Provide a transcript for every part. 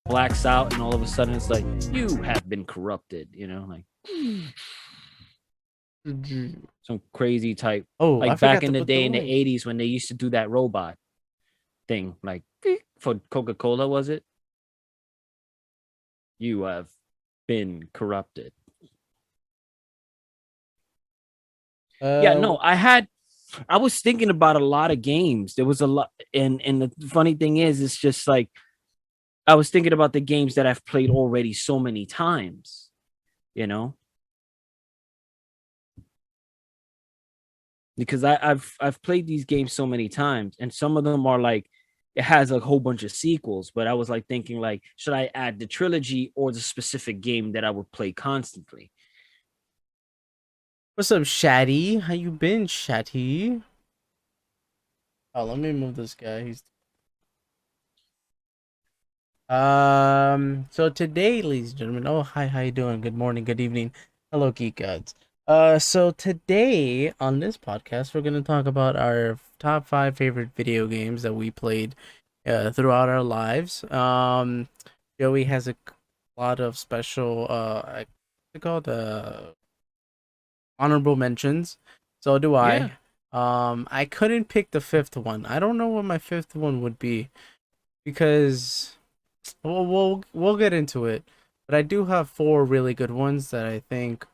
blacks out, and all of a sudden it's like, you have been corrupted, like some crazy type, Oh, I like back forgot in to the put the day in the link. 80s when they used to do that robot thing, like for Coca-Cola, was it? You have been corrupted. Yeah, Uh, no, I was thinking about a lot of games. There was a lot, and the funny thing is, it's just like I was thinking about the games that I've played already so many times, you know, because I've played these games so many times, and some of them are like it has a whole bunch of sequels. But I was like thinking, like, should I add the trilogy or the specific game that I would play constantly? what's up, Shatty? How you been, Shatty? Oh, let me move this guy. He's So today, ladies and gentlemen. Oh, hi, how you doing? Good morning, good evening. Hello, Geek Gods. So today on this podcast, we're gonna talk about our top five favorite video games that we played throughout our lives. Joey has a lot of special what's it called honorable mentions. So do Yeah. I. I couldn't pick the fifth one. I don't know what my fifth one would be because we'll get into it. But I do have four really good ones that I think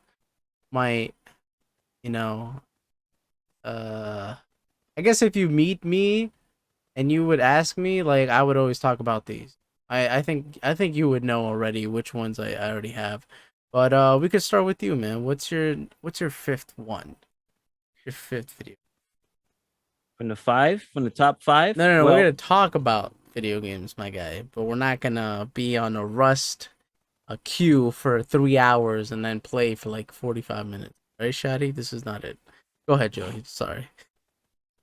might, you know, uh I guess if you meet me and you would ask me, like I would always talk about these. I think you would know already which ones I already have. But we could start with you, man. What's your fifth one? Your fifth video. From the top five. No, no, no. We're Well, gonna talk about video games, my guy, but we're not gonna be on a queue for 3 hours and then play for like 45 minutes. Right, Shadi? This is not it. Go ahead, Joey. Sorry.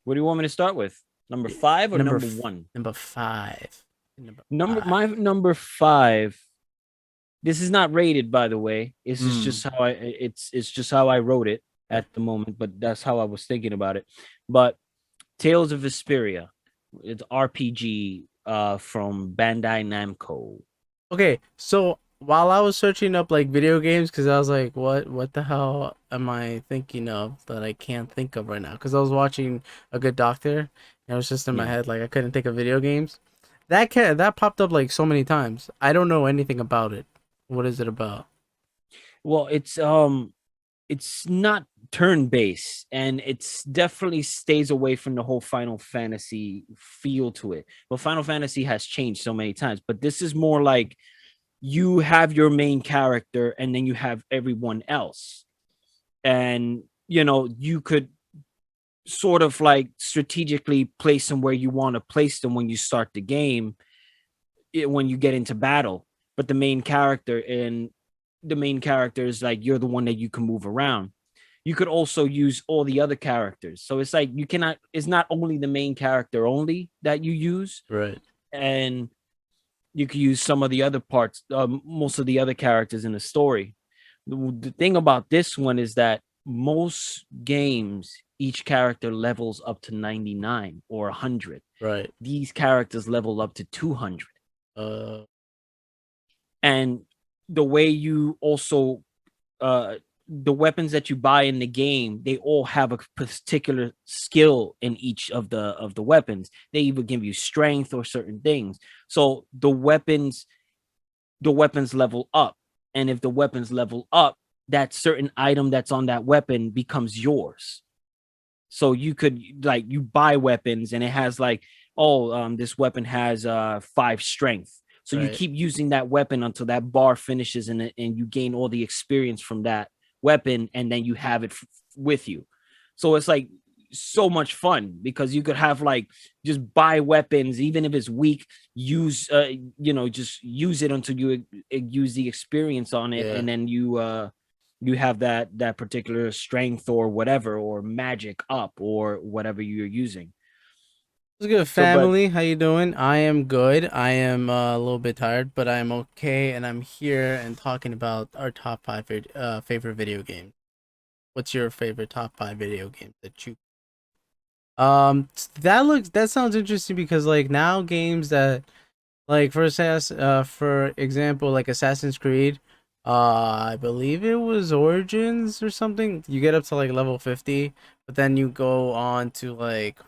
what do you want me to start with? Number five or Number number f- one? number five. Number My five. number five. This is not rated, by the way. This is Hmm. just how it's just how I wrote it Okay. at the moment, but that's how I was thinking about it. But Tales of Vesperia, it's RPG from Bandai Namco. Okay. So while I was searching up like video games, because I was like, what the hell am I thinking of that I can't think of right now? Because I was watching A Good Doctor, and it was just in my Yeah. head like I couldn't think of video games. That popped up like so many times. I don't know anything about it. What is it about? Well, it's not turn-based, and it's definitely stays away from the whole Final Fantasy feel to it. But Final Fantasy has changed so many times, but this is more like you have your main character and then you have everyone else. And you could sort of like strategically place them where you want to place them when you start the game, when you get into battle. But the main character is like you're the one that you can move around. You could also use all the other characters. So it's like you cannot, it's not only the main character only that you use, Right. and you could use some of the other parts, most of the other characters in the story. The thing about this one is that most games, each character levels up to 99 or 100. Right. These characters level up to 200. Uh, And the way you also the weapons that you buy in the game, they all have a particular skill in each of the weapons. They either give you strength or certain things. So the weapons level up, and if the weapons level up, that certain item that's on that weapon becomes yours. So you could, like, you buy weapons and it has like, oh, this weapon has 5 strength. So you right. keep using that weapon until that bar finishes, and you gain all the experience from that weapon, and then you have it with you. So it's like so much fun because you could have like just buy weapons even if it's weak, use just use it until you use the experience on it, Yeah. and then you have that particular strength or whatever, or magic up, or whatever you're using. What's good, So but family? How you doing? I am good. I am a little bit tired, but I'm okay, and I'm here and talking about our top five favorite video games. What's your favorite top five video games that you? That sounds interesting because like now games that Like for example, like Assassin's Creed, I believe it was Origins or something. You get up to like level 50, but then you go on to like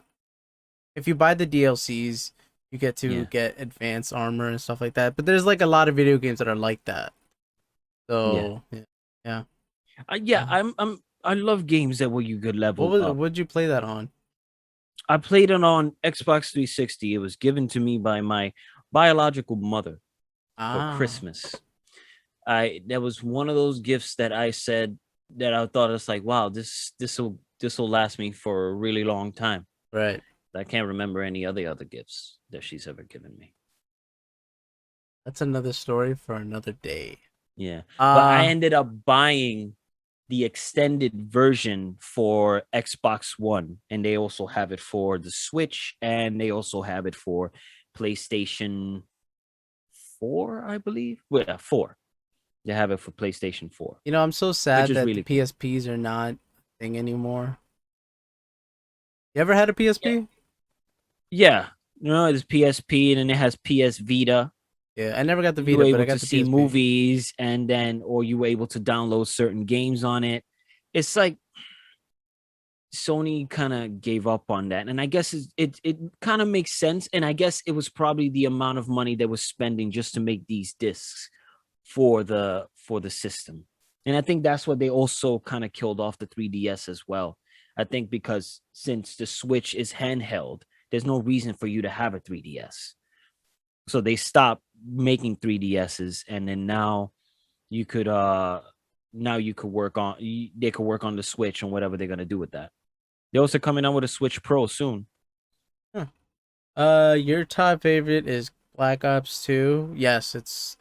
if you buy the DLCs, you get to Yeah, get advanced armor and stuff like that. But there's like a lot of video games that are like that. yeah, So yeah, yeah. yeah. Uh, I love games that where you could level up. what'd you play that on? I played it on Xbox 360. It was given to me by my biological mother for Ah, Christmas. I That was one of those gifts that I said that I thought it's like, wow, this will last me for a really long time. right. I can't remember any other gifts that she's ever given me. That's another story for another day. Yeah. But I Uh, ended up buying the extended version for Xbox One, and they also have it for the Switch, and they also have it for PlayStation 4, I believe. Well, yeah, 4. They have it for PlayStation 4, I'm so which sad is that the really cool. PSPs are not a thing anymore. You ever had a Yeah. PSP? Yeah. There's PSP and then it has PS Vita. Yeah, I never got the You were Vita, but I able to got the see PSP. movies and then, or you were able to download certain games on it. It's like Sony kind of gave up on that, and I guess it kind of makes sense. And I guess it was probably the amount of money they were spending just to make these discs for the system. And I think that's what they also kind of killed off the 3DS as well. I think because since the Switch is handheld, there's no reason for you to have a 3DS. So they stopped making 3DSs, and then you could uh now you could work on they could work on the Switch and whatever they're gonna do with that. They're also coming out with a Switch Pro soon. Huh. Your top favorite is Black Ops 2. Yes, it's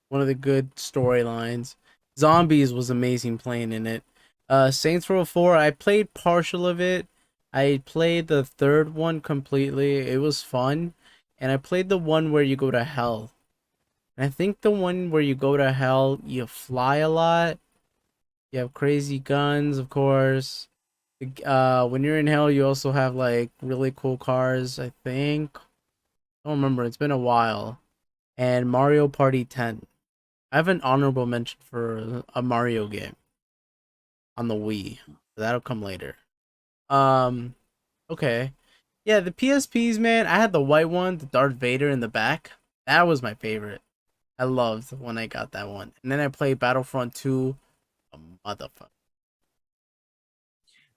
one of the good storylines. Zombies was amazing playing in it. Saints Row 4, I played partial of it. I played the third one completely. It was fun. And I played the one where you go to hell. And I think the one where you go to hell, you fly a lot. You have crazy guns, of course. When you're in hell, you also have like really cool cars, I think. I don't remember. It's been a while. And Mario Party 10. I have an honorable mention for a Mario game on the Wii. That'll come later. Um, okay. Yeah, the PSPs, man. I had the white one, the Darth Vader in the back. That was my favorite. I loved when I got that one. And then I played Battlefront 2. A motherfucker.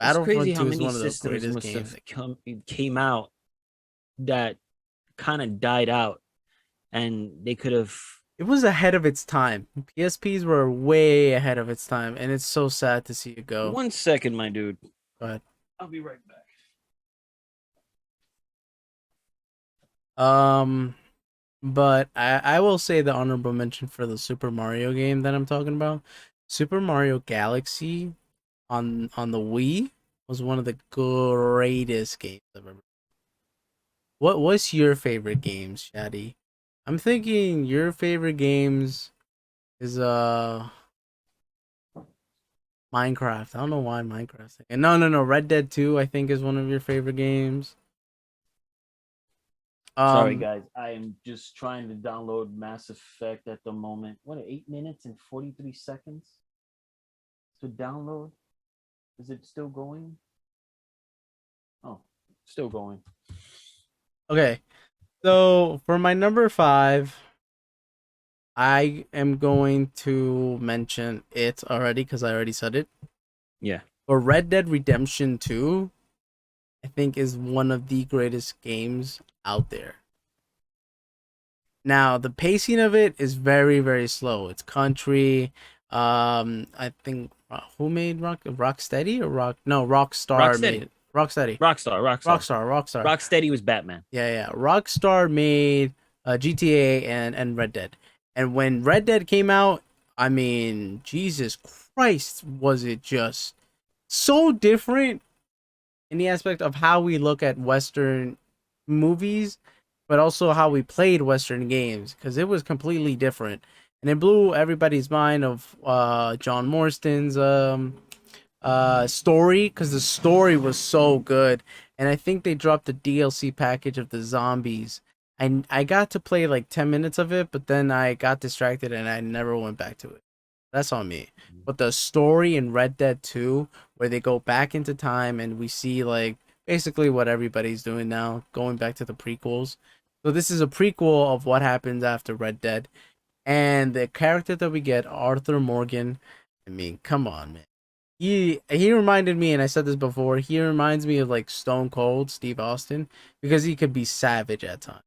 It's crazy Battlefront how 2 is many one of the systems greatest must games. have came out that kind of died out, and they could have. It was ahead of its time. PSPs were way ahead of its time, and it's so sad to see it go. 1 second, my dude. Go ahead. I'll be right back. Um, but I will say the honorable mention for the Super Mario game that I'm talking about. Super Mario Galaxy on the Wii was one of the greatest games I've ever. What's your favorite games, Shaddy? I'm thinking your favorite games is Minecraft. I don't know why Minecraft. And no. Red Dead 2 I think is one of your favorite games. Sorry, Um guys. I am just trying to download Mass Effect at the moment. What, 8 minutes and 43 seconds to download? Is it still going? Oh, still going. okay. So for my number 5, I am going to mention it already cuz I already said it. Yeah. But Red Dead Redemption 2 I think is one of the greatest games out there. Now, the pacing of it is very, very slow. It's country. I think who made Rocksteady or Rock? No, Rockstar made Rocksteady. it. Rocksteady. Rockstar. Rockstar. Rockstar. Rocksteady was Batman. Yeah. Rockstar made GTA and Red Dead. And when Red Dead came out, I mean, Jesus Christ, was it just so different in the aspect of how we look at Western movies, but also how we played Western games because it was completely different, and it blew everybody's mind of John Marston's story because the story was so good, and I think they dropped the DLC package of the zombies, I got to play like 10 minutes of it, but then I got distracted and I never went back to it. That's on me. But the story in Red Dead 2, where they go back into time and we see like basically what everybody's doing now, going back to the prequels. So this is a prequel of what happens after Red Dead. And the character that we get, Arthur Morgan, I mean, come on, man. He reminded me, and I said this before, he reminds me of like Stone Cold Steve Austin because he could be savage at times.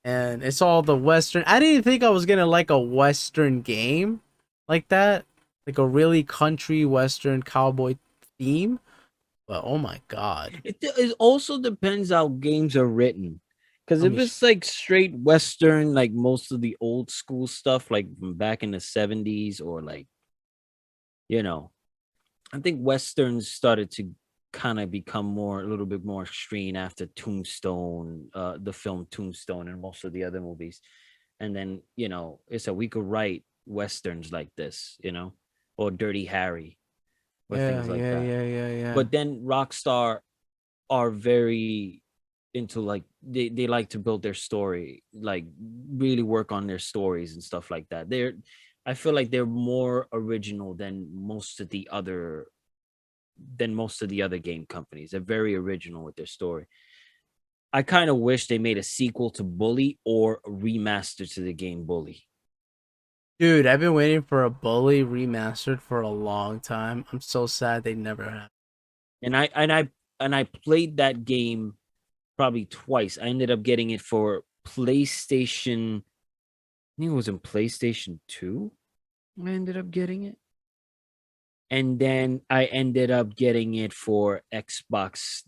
And it's all the Western. I didn't think I was gonna like a Western game like that, like a really country Western cowboy theme. But oh my god, It also depends how games are written. Because I if mean, it's like straight Western, like most of the old school stuff, like from back in the 70s, or like, you know, I think Westerns started to kind of become more, a little bit more extreme after Tombstone, the film Tombstone, and most of the other movies. And then, it's a we could write Westerns like this, or Dirty Harry, or yeah, things like yeah, that. yeah, yeah, yeah. But then Rockstar are very into, like, they like to build their story, like really work on their stories and stuff like that. I feel like they're more original than most of the other game companies. They're very original with their story. I kind of wish they made a sequel to Bully or a remaster to the game Bully. Dude, I've been waiting for a Bully remastered for a long time. I'm so sad they never have. And I played that game probably twice. I ended up getting it for PlayStation. I think it was in PlayStation 2. I ended up getting it. And then I ended up getting it for Xbox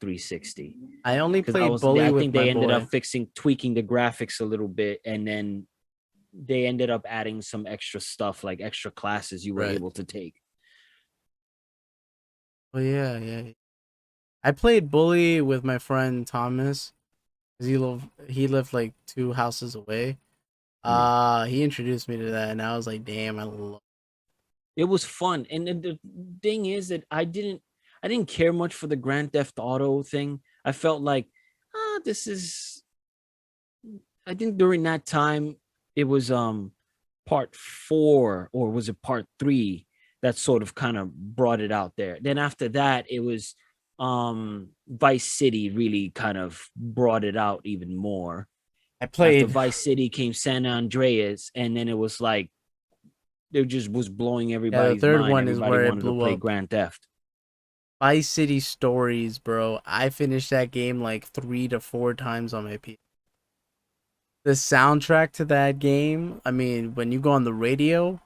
360. I only Because played Bully I with think my they ended up boy. tweaking the graphics a little bit, and then they ended up adding some extra stuff, like extra classes you were Right. able to take. Oh yeah, yeah. I played Bully with my friend Thomas. 'Cause he lived like 2 houses away. Yeah. He introduced me to that, and I was like, damn, I love. It was fun. And the thing is that I didn't care much for the Grand Theft Auto thing. I felt like, this is I think during that time it was part 4, or was it part 3, that sort of kind of brought it out there. Then after that it was Vice City really kind of brought it out even more. I After played. Vice City came San Andreas, and then it was like it just was blowing Yeah, the everybody's third mind. one is Everybody where it wanted to blew play up. Grand Theft. Vice City Stories, bro. I finished that game like 3 to 4 times on my PC. The soundtrack to that game. I mean, when you go on the radio,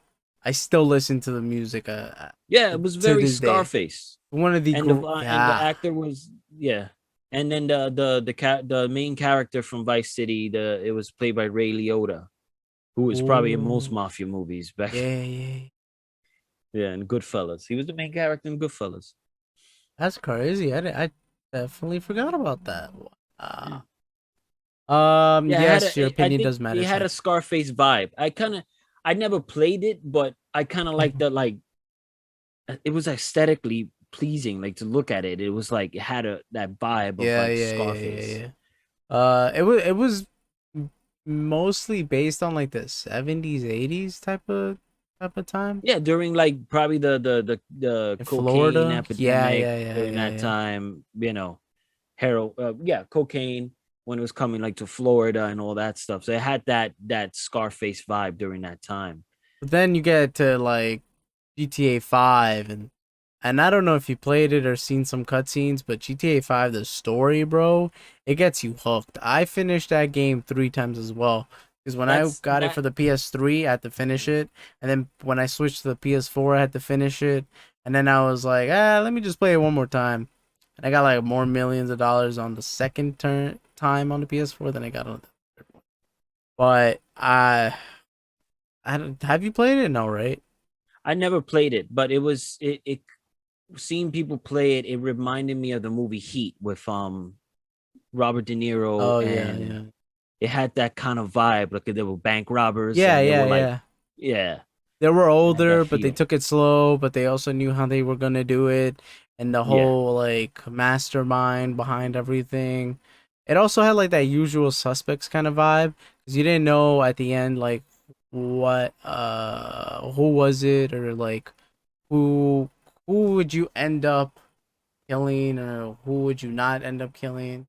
I still listen to the music Yeah, it was to very this day. Scarface. One of the And the yeah. actor was, yeah. And then the main character from Vice City, it was played by Ray Liotta, who was probably in most Oh mafia movies back. yeah, yeah. Yeah, in Goodfellas. He was the main character in Goodfellas. That's crazy. I definitely forgot about that. Yeah. Wow. Yeah, Yes, your I opinion think does matter, it had sir. a Scarface vibe. I never played it, but I kind of like the, like, it was aesthetically pleasing, like to look at it. It was like it had that vibe of Yeah, like yeah, yeah, yeah, Scarface. yeah. It was mostly based on like the 70s, 80s type of time Yeah, during like probably the in cocaine Florida. Yeah, epidemic yeah, yeah, during yeah, that yeah. time, heroin, yeah, cocaine when it was coming like to Florida and all that stuff. So it had that Scarface vibe during that time. But then you get to like GTA 5 and I don't know if you played it or seen some cutscenes, but GTA 5 the story, bro, it gets you hooked. I finished that game 3 times as well. Because when I That's got it that. for the PS3, I had to finish it, and then when I switched to the PS4, I had to finish it, and then I was like, let me just play it one more time. And I got like more millions of dollars on the second time on the PS4 than I got on the third one. But have you played it? No, right? I never played it, but it seeing people play it. It reminded me of the movie Heat with Robert De Niro, Oh yeah, and yeah. it had that kind of vibe. Like they were bank robbers, Yeah, and they yeah, were like, yeah. yeah, They were it had that older, but they feel. took it slow, but they also knew how they were gonna do it, and the Yeah. whole like mastermind behind everything. It also had like that usual suspects kind of vibe because you didn't know at the end like what who was it, or like who who would you end up killing, or who would you not end up killing.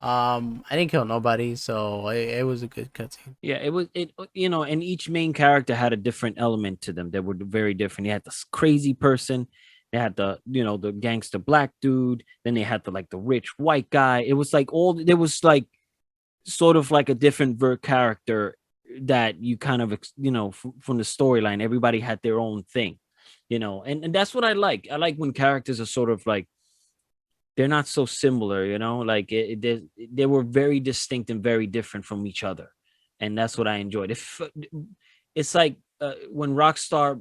I didn't kill nobody, so it was a good cutscene. Yeah, it was it you know, and each main character had a different element to them that were very different. You had this crazy person, they had the the gangster black dude, then they had the like the rich white guy. It was like all there was like sort of like a different character that you kind of from the storyline. Everybody had their own thing, and that's what I like. I like when characters are sort of like they're not so similar, like they were very distinct and very different from each other, and that's what I enjoyed. If it's like when Rockstar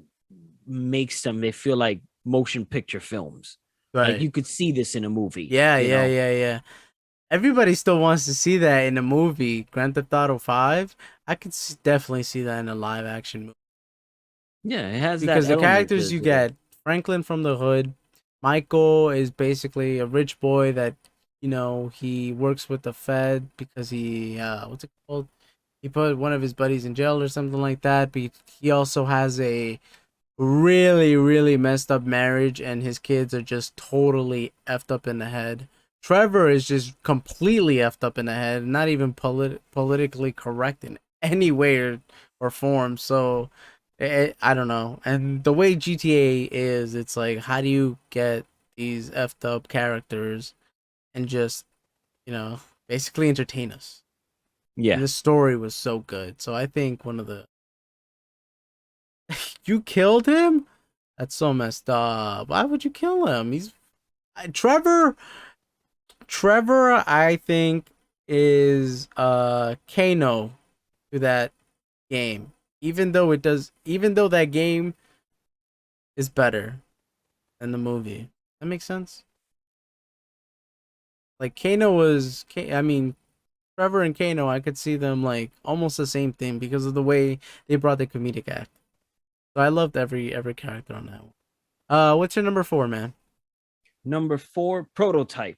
makes them, they feel like motion picture films. Like Right. you could see this in a movie, Yeah, yeah, yeah, yeah. Everybody still wants to see that in a movie. Grand Theft Auto 5. I could definitely see that in a live action movie. Yeah, it has that Because the element characters to you it. get, Franklin from the Hood, Michael is basically a rich boy that, he works with the Fed because he, what's it called? He put one of his buddies in jail or something like that. But he also has a really, really messed up marriage, and his kids are just totally effed up in the head. Trevor is just completely effed up in the head, not even politically correct in any way or form. So, I don't know. And the way GTA is, it's like, how do you get these effed up characters and just, basically entertain us? And Yeah. the story was so good. So I think one of the you killed him? That's so messed up. Why would you kill him? He's Trevor. Trevor, I think, is Kano to that game. Even though that game is better than the movie. That makes sense. Like Kano was, I mean, Trevor and Kano, I could see them like almost the same thing because of the way they brought the comedic act. So I loved every character on that one. What's your number 4, man? Number 4, Prototype.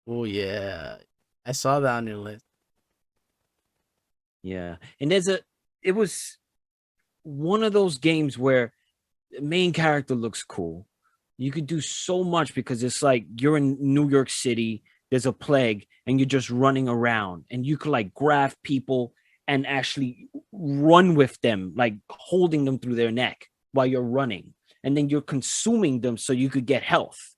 Oh yeah, I saw that on your list. Yeah. And it was one of those games where the main character looks cool. You could do so much because it's like you're in New York City, there's a plague, and you're just running around, and you could like grab people and actually run with them, like holding them through their neck while you're running. And then you're consuming them so you could get health,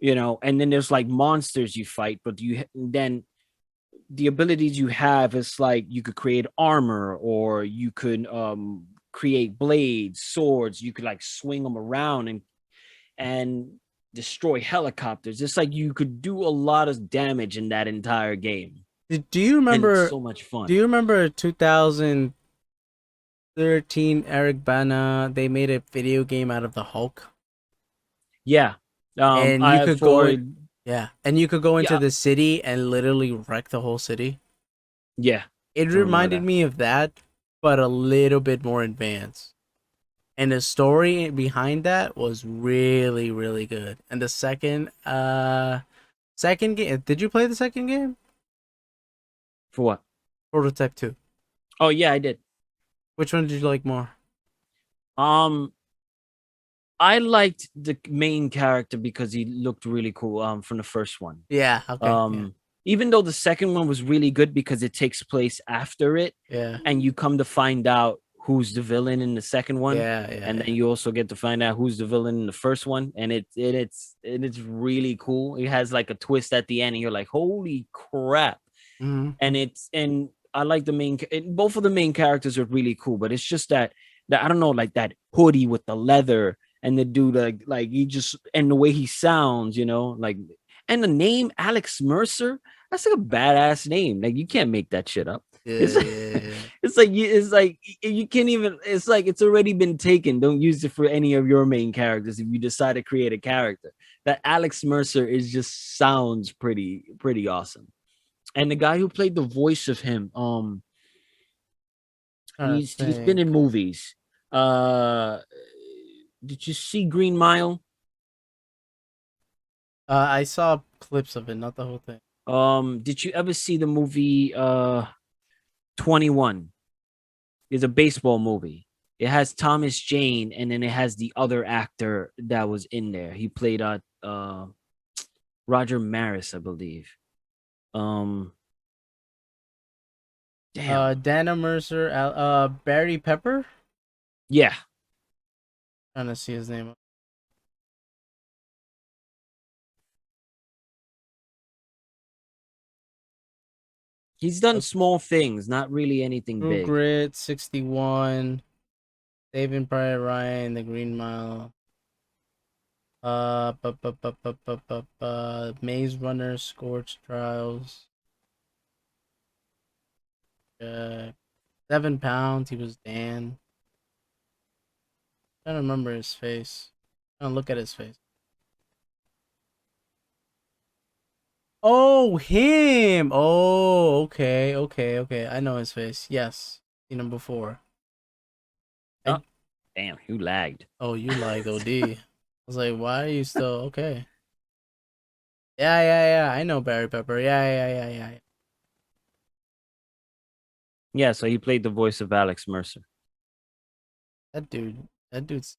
and then there's like monsters you fight, but you then the abilities you have is like you could create armor, or you could create blades, swords. You could like swing them around and destroy helicopters. It's like you could do a lot of damage in that entire game, Do you and it's remember? so much Do fun. you remember 2013 Eric Bana? They made a video game out of the Hulk, Yeah. and you I could go for in. Yeah, and you could go into Yeah, the city and literally wreck the whole city. yeah, It I remember reminded that. me of that, but a little bit more advanced. And the story behind that was really, really good. And the second game, did you play the second game? For what? Prototype 2. Oh yeah, I did. Which one did you like more? Um, I liked the main character because he looked really cool. From the first one. Yeah, okay. Yeah. Um, Even though the second one was really good because it takes place after it, Yeah. and you come to find out who's the villain in the second one, Yeah, yeah, and yeah. then you also get to find out who's the villain in the first one, and it's really cool. It has like a twist at the end, and you're like, holy crap! Mm-hmm. And I like both of the main characters are really cool, but it's just that I don't know, like that hoodie with the leather and the dude like he just and the way he sounds, like and the name Alex Mercer, that's like a badass name. Like you can't make that shit up. Yeah, It's yeah, yeah. it's like you can't even. It's like it's already been taken. Don't use it for any of your main characters if you decide to create a character. That Alex Mercer is just sounds pretty awesome. And the guy who played the voice of him, Trying to he's been in think. movies. Uh, did you see Green Mile? I saw clips of it, not the whole thing. Did you ever see the movie 21? It's a baseball movie. It has Thomas Jane, and then it has the other actor that was in there. He played Roger Maris, I believe. Um, damn. Dana Mercer, Barry Pepper. Yeah, Trying to see his name. he's done small things, not really anything True big. Grit, 61, Saving Private Ryan, The Green Mile. Maze Runner, Scorch Trials. 7 pounds. He was Dan. I don't remember his face. I don't look at his face. Oh, him. Oh, okay, okay, okay. I know his face. Yes, seen him before. Oh, I damn, you lagged. Oh, you like OD. I was like, why are you still okay? Yeah, yeah, yeah. I know Barry Pepper. Yeah, yeah, yeah, yeah, yeah. Yeah, so he played the voice of Alex Mercer. That dude. That dude's.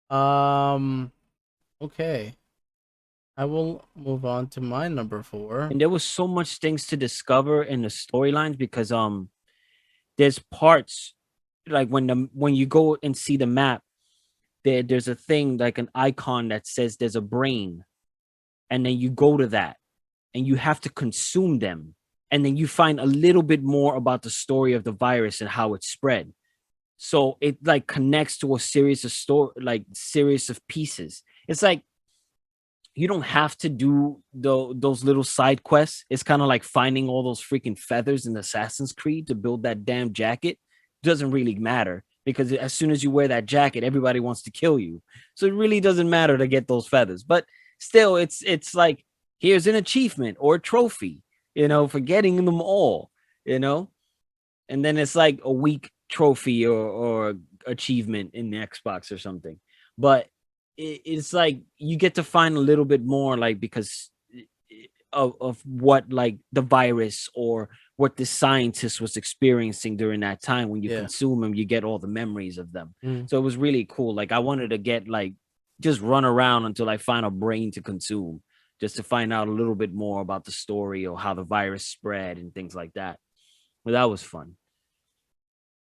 Um. Okay. I will move on to my number four. And there was so much things to discover in the storylines because there's parts like when you go and see the map, there's a thing like an icon that says there's a brain, and then you go to that and you have to consume them, and then you find a little bit more about the story of the virus and how it spread. So it like connects to a series of series of pieces. It's like you don't have to do those little side quests. It's kind of like finding all those freaking feathers in Assassin's Creed to build that damn jacket. Doesn't really matter because as soon as you wear that jacket, everybody wants to kill you. So it really doesn't matter to get those feathers. But still, it's like here's an achievement or a trophy, for getting them all, you know. And then it's like a weak trophy or achievement in the Xbox or something. But it's like you get to find a little bit more, like because of what like the virus or what the scientist was experiencing during that time. When you Yeah. consume them, you get all the memories of them. Mm. So it was really cool. Like I wanted to get like just run around until I find a brain to consume, just to find out a little bit more about the story or how the virus spread and things like that. But that was fun.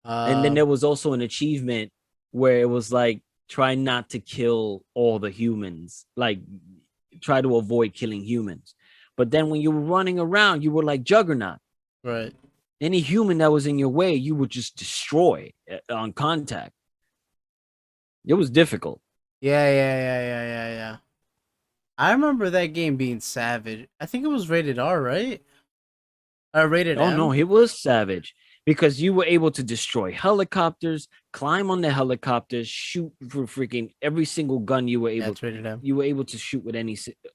And then Um. there was also an achievement where it was like try not to kill all the humans, like try to avoid killing humans. But then when you were running around, you were like Juggernaut. Right. Any human that was in your way, you would just destroy on contact. It was difficult. Yeah, yeah, yeah, yeah, yeah, yeah. I remember that game being savage. I think it was rated R, right? Rated Oh no, M. he was savage because you were able to destroy helicopters, climb on the helicopters, shoot for freaking every single gun you were Yeah, able. it's rated M. You were able to shoot with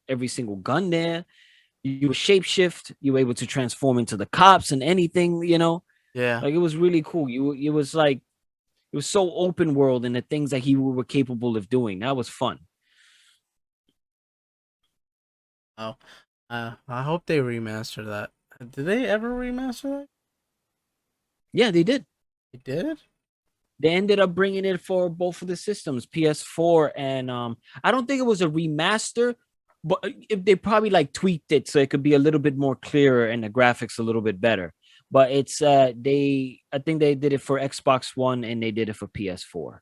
every single gun there. You were shapeshift. You were able to transform into the cops and anything. Yeah. Like it was really cool. It was like it was so open world and the things that he were capable of doing. That was fun. Oh. I hope they remaster that. Did they ever remaster that? Yeah, they did. They did? They ended up bringing it for both of the systems, PS4 and I don't think it was a remaster, but if they probably like tweaked it so it could be a little bit more clearer and the graphics a little bit better. But it's I think they did it for Xbox One and they did it for PS4.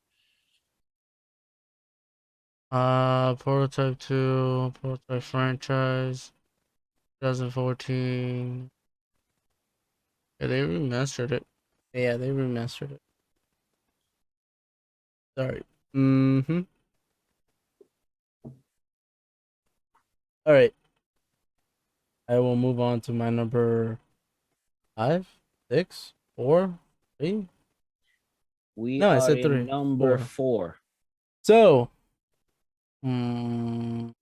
Prototype 2, Prototype franchise, 2014. Yeah, they remastered it. Yeah, they remastered it. Sorry. Mm-hmm. All right. I will move on to my number five, six, four, three. We No, I are said in three, number four. 4. So, mm,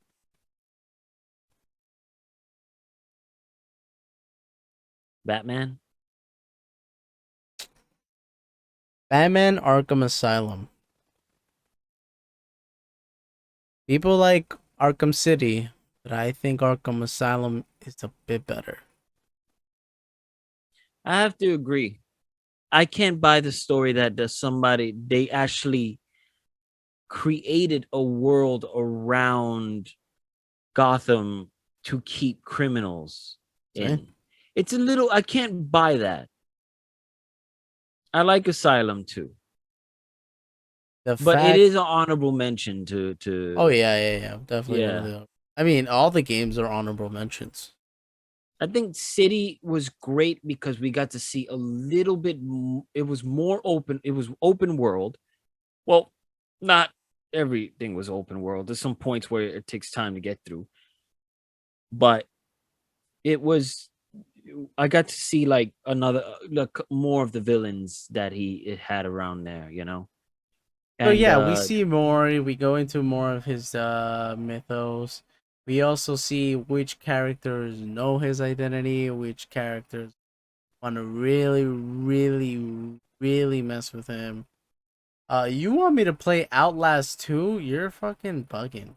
Batman. Batman Arkham Asylum. People like Arkham City, but I think Arkham Asylum is a bit better. I have to agree. I can't buy the story that does somebody they actually created a world around Gotham to keep criminals See? in. It's a little I can't buy that. I like Asylum too, The but it fact, is an honorable mention oh to yeah, yeah, yeah, definitely one of yeah. the. I mean, all the games are honorable mentions. I think City was great because we got to see a little bit. It was more open. It was open world. Well, not everything was open world. There's some points where it takes time to get through, but it was. I got to see like another, like more of the villains that he it had around there. So And yeah, we see more. We go into more of his mythos. We also see which characters know his identity, which characters want to really, really, really mess with him. You want me to play Outlast 2? You're fucking bugging.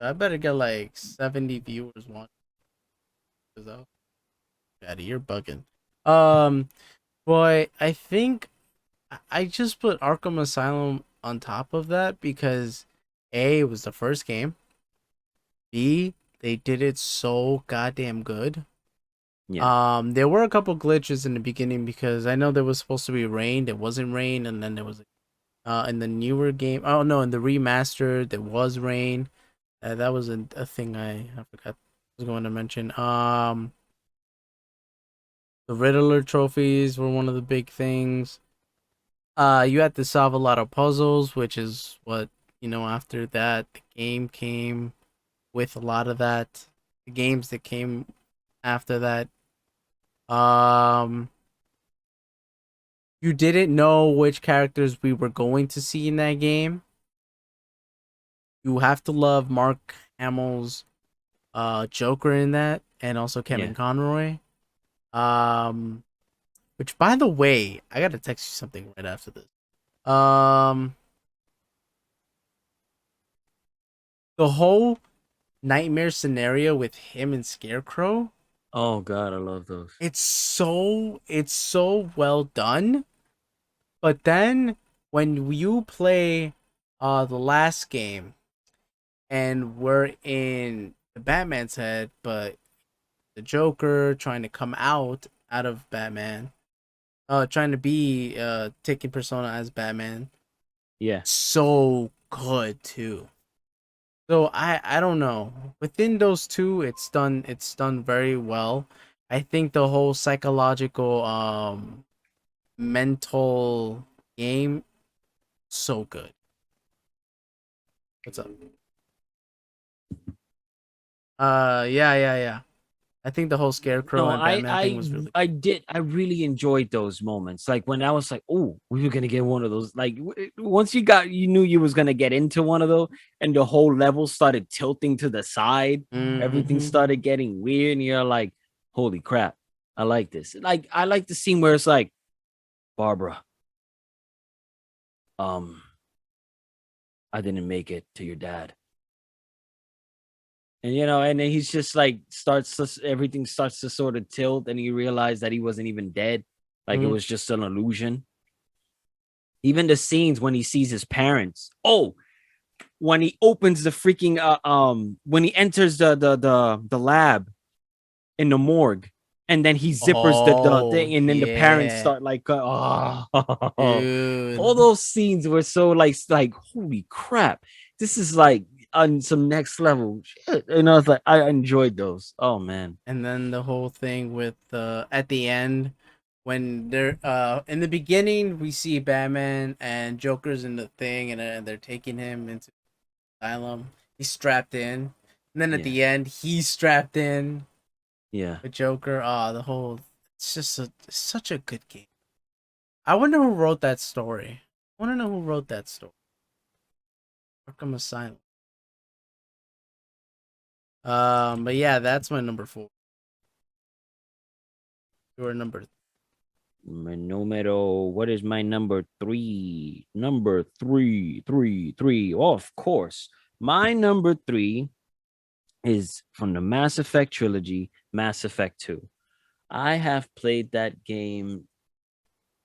I better get like 70 viewers watching this out. Daddy, you're bugging. Um, boy, I think I just put Arkham Asylum on top of that because A, it was the first game. B, they did it so goddamn good. yeah, There were a couple glitches in the beginning because I know there was supposed to be rain, there wasn't rain, and then there was in the newer game. Oh no, in the remastered there was rain. That was a thing I forgot I was going to mention. The Riddler trophies were one of the big things. You had to solve a lot of puzzles, which is what, after that the game came with a lot of that. The games that came after that. Um you didn't know which characters we were going to see in that game. You have to love Mark Hamill's Joker in that, and also yeah. Kevin Conroy. Um which, by the way, I gotta text you something right after this. Um the whole nightmare scenario with him and Scarecrow, Oh God, I love those. it's so well done. But then when you play the last game and we're in the Batman's head, but the Joker trying to come out of Batman, trying to be taking persona as Batman, Yeah. so good too. So I don't know. Within those two, it's done very well. I think the whole psychological mental game, so good. What's up? Yeah, yeah, yeah. I think the whole Scarecrow No, and I Batman thing I was really I did. I really enjoyed those moments. Like when I was like, "Oh, we were gonna get one of those." Like once you knew you was gonna get into one of those, and the whole level started tilting to the side. good. Everything Mm-hmm. started getting weird, and you're like, "Holy crap, I like this." Like I like the scene where it's like, "Barbara, um, I didn't make it to your dad," and then he's just like everything starts to sort of tilt, and he realized that he wasn't even dead, like it Mm-hmm. was just an illusion. Even the scenes when he sees his parents. Oh, when he opens the freaking when he enters the lab in the morgue, and then he zippers the Oh thing, and then the parents yeah, start like all dude. those scenes were so like holy crap, this is like on some next level shit. And I was like, I enjoyed those. Oh man. And then the whole thing with at the end when they're in the beginning we see Batman and Joker's in the thing, and they're taking him into asylum. He's strapped in, and then at Yeah, the end he's strapped in yeah. with Joker. The whole it's such a good game. I wonder who wrote that story. I want to know who wrote that story. Arkham Asylum. But yeah, that's my number 4. Your number. What is my number three? Number three. Oh, of course. My number three is from the Mass Effect trilogy, Mass Effect 2. I have played that game.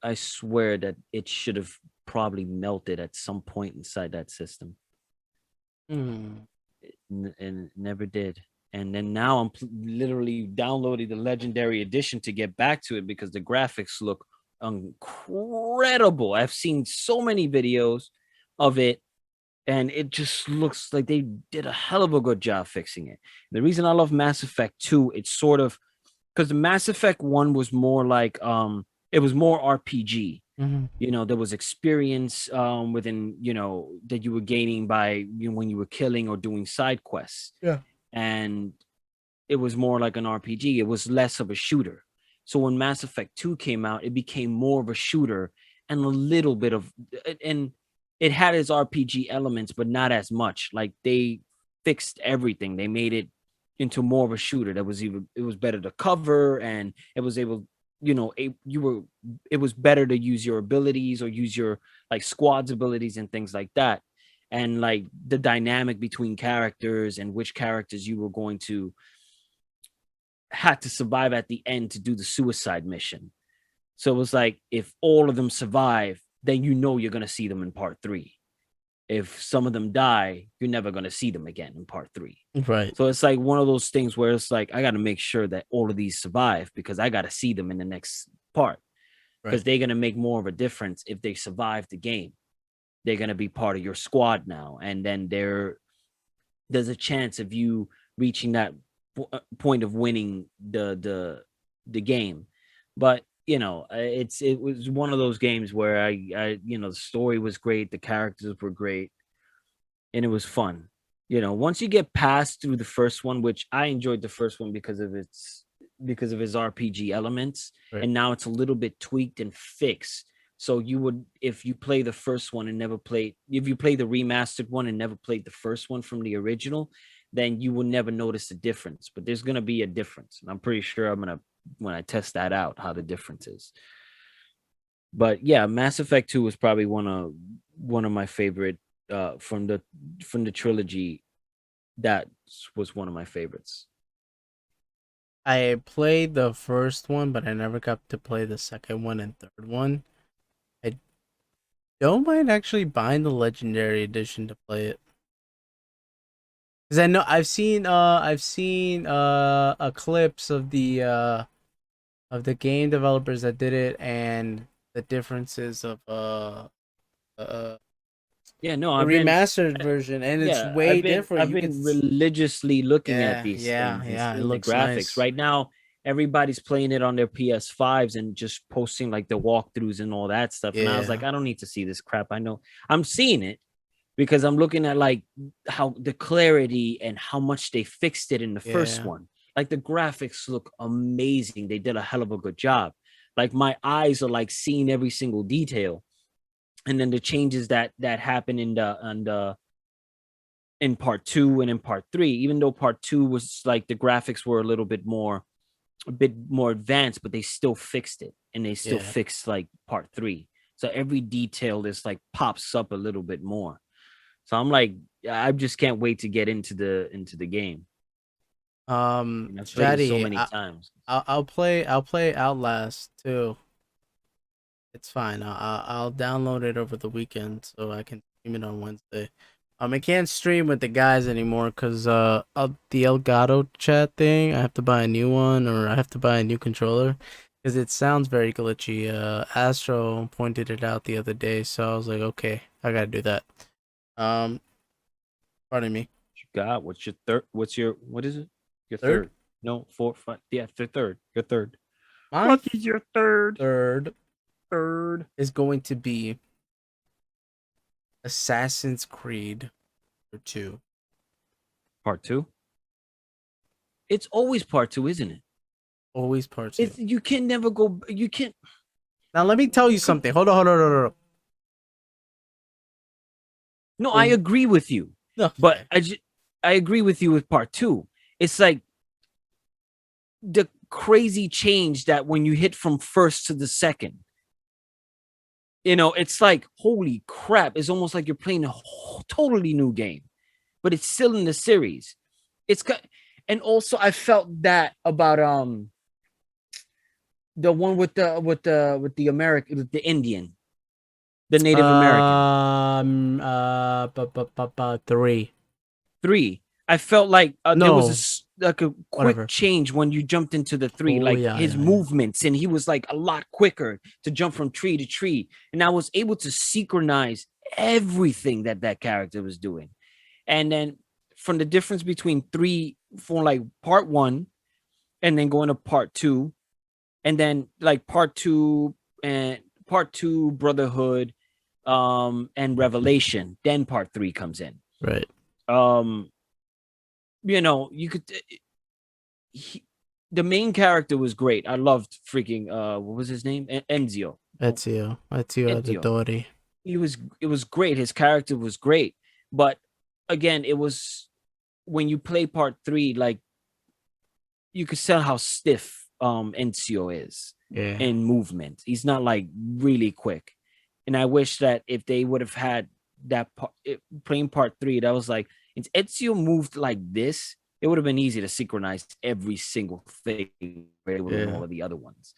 I swear that it should have probably melted at some point inside that system. Hmm. And it never did. And then now I'm literally downloading the Legendary Edition to get back to it because the graphics look incredible. I've seen so many videos of it, and it just looks like they did a hell of a good job fixing it. The reason I love Mass Effect 2, it's sort of because the Mass Effect 1 was more like it was more RPG. Hmm. There was experience within, that you were gaining by when you were killing or doing side quests. Yeah. And it was more like an RPG. It was less of a shooter. So when Mass Effect 2 came out, it became more of a shooter and a little bit of, and it had its RPG elements, but not as much. Like they fixed everything. They made it into more of a shooter that was even, it was better to cover, and it was able, it was better to use your abilities or use your like squad's abilities and things like that. And like the dynamic between characters and which characters you were going to had to survive at the end to do the suicide mission. So it was like if all of them survive, then you're going to see them in part 3. If some of them die, you're never going to see them again in part 3. Right. So it's like one of those things where it's like I got to make sure that all of these survive because I got to see them in the next part, because Right. they're going to make more of a difference if they survive the game. They're going to be part of your squad now, and then there's a chance of you reaching that point of winning the game. But it was one of those games where I the story was great, the characters were great, and it was fun. Once you get past through the first one, which I enjoyed the first one because of his RPG elements, Right. and now it's a little bit tweaked and fixed. So you would, if you play the first one and never played, if you play the remastered one and never played the first one from the original, then you will never notice the difference. But there's gonna be a difference, and I'm pretty sure I'm gonna when I test that out how the difference is. But yeah, Mass Effect 2 was probably one of my favorite from the trilogy. That was one of my favorites. I played the first one, but I never got to play the second one and third one. I don't mind actually buying the Legendary Edition to play it. Cause I know I've seen clips of the game developers that did it and the differences of uh Yeah, no, the I've been remastered version, and it's yeah, way I've been different. I've You could been religiously looking at yeah, these yeah, things and yeah, it seeing the looks graphics. nice. Right now, everybody's playing it on their PS5s and just posting like the walkthroughs and all that stuff. And I was like, Yeah, I don't need to see this crap. I know I'm seeing it because I'm looking at like how the clarity and how much they fixed it in the first yeah, one. Like the graphics look amazing. They did a hell of a good job. Like my eyes are like seeing every single detail. And then the changes that happen in part 2 and in part 3, even though part 2 was like the graphics were a bit more advanced, but they still fixed it, and they still yeah. fixed like part 3. So every detail is like pops up a little bit more. So I'm like, I just can't wait to get into the game. I've played it so Shadi, many times. I'll play Outlast too. It's fine. I'll download it over the weekend so I can stream it on Wednesday. I can't stream with the guys anymore because the Elgato chat thing. I have to buy a new one, or I have to buy a new controller because it sounds very glitchy. Astro pointed it out the other day, so I was like, okay, I gotta do that. Um, pardon me. You got what's your third? What is it? Your Third, third? No, fourth, five. Yeah, the third. Your third. my What is your third? third Third. is going to be Assassin's Creed or 2. Part 2. It's always part 2, isn't it? Always part 2. It's you can never go. You can't. Now let me tell you Come. something. Hold on. No, I The agree with you, but okay. I agree with you with part 2. It's like the crazy change that when you hit from first to the second, it's like, holy crap. It's almost like you're playing a whole, totally new game, but it's still in the series. And also I felt that about the one with the American, with the Indian, the Native American. Three. 3. I felt like there was No, like a quick whatever. change when you jumped into the 3, Oh like yeah, his yeah, yeah. movements, and he was like a lot quicker to jump from tree to tree, and I was able to synchronize everything that character was doing. And then from the difference between 3, for like part 1, and then going to part 2, and then like part 2 Brotherhood, and Revelation, then part 3 comes in. Right. um you could the main character was great. I loved freaking what was his name? Enzio. Ezio Enzio. Auditore. It was great. His character was great. But again, it was when you play part 3, like you could tell how stiff Enzio is Yeah. in movement. He's not like really quick. And I wish that if they would have had that part, playing part 3, that was like, if Ezio moved like this, it would have been easy to synchronize every single thing with Yeah. all of the other ones,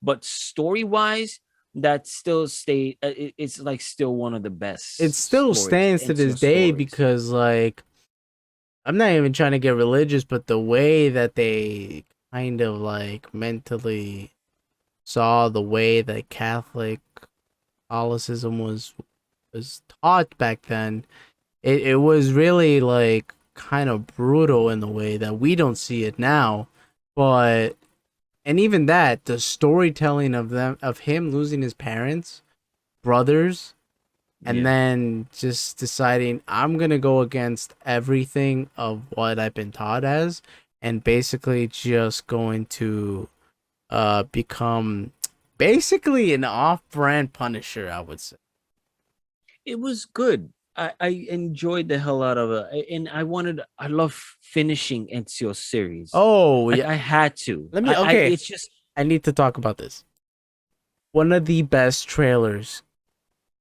But story wise, that still it's like still one of the best It still stories, stands to this Ezio day stories. because, like, I'm not even trying to get religious, but the way that they kind of like mentally saw the way that Catholic Catholicism was taught back then, it was really like kind of brutal in the way that we don't see it now. But and even that, the storytelling of him losing his parents, brothers, and Yeah. then just deciding I'm gonna go against everything of what I've been taught as, and basically just going to become basically an off-brand Punisher, I would say. It was good. I enjoyed the hell out of it, and I love finishing Ezio series. Oh Like yeah, I had to. let me. Okay, It's just I need to talk about this. One of the best trailers,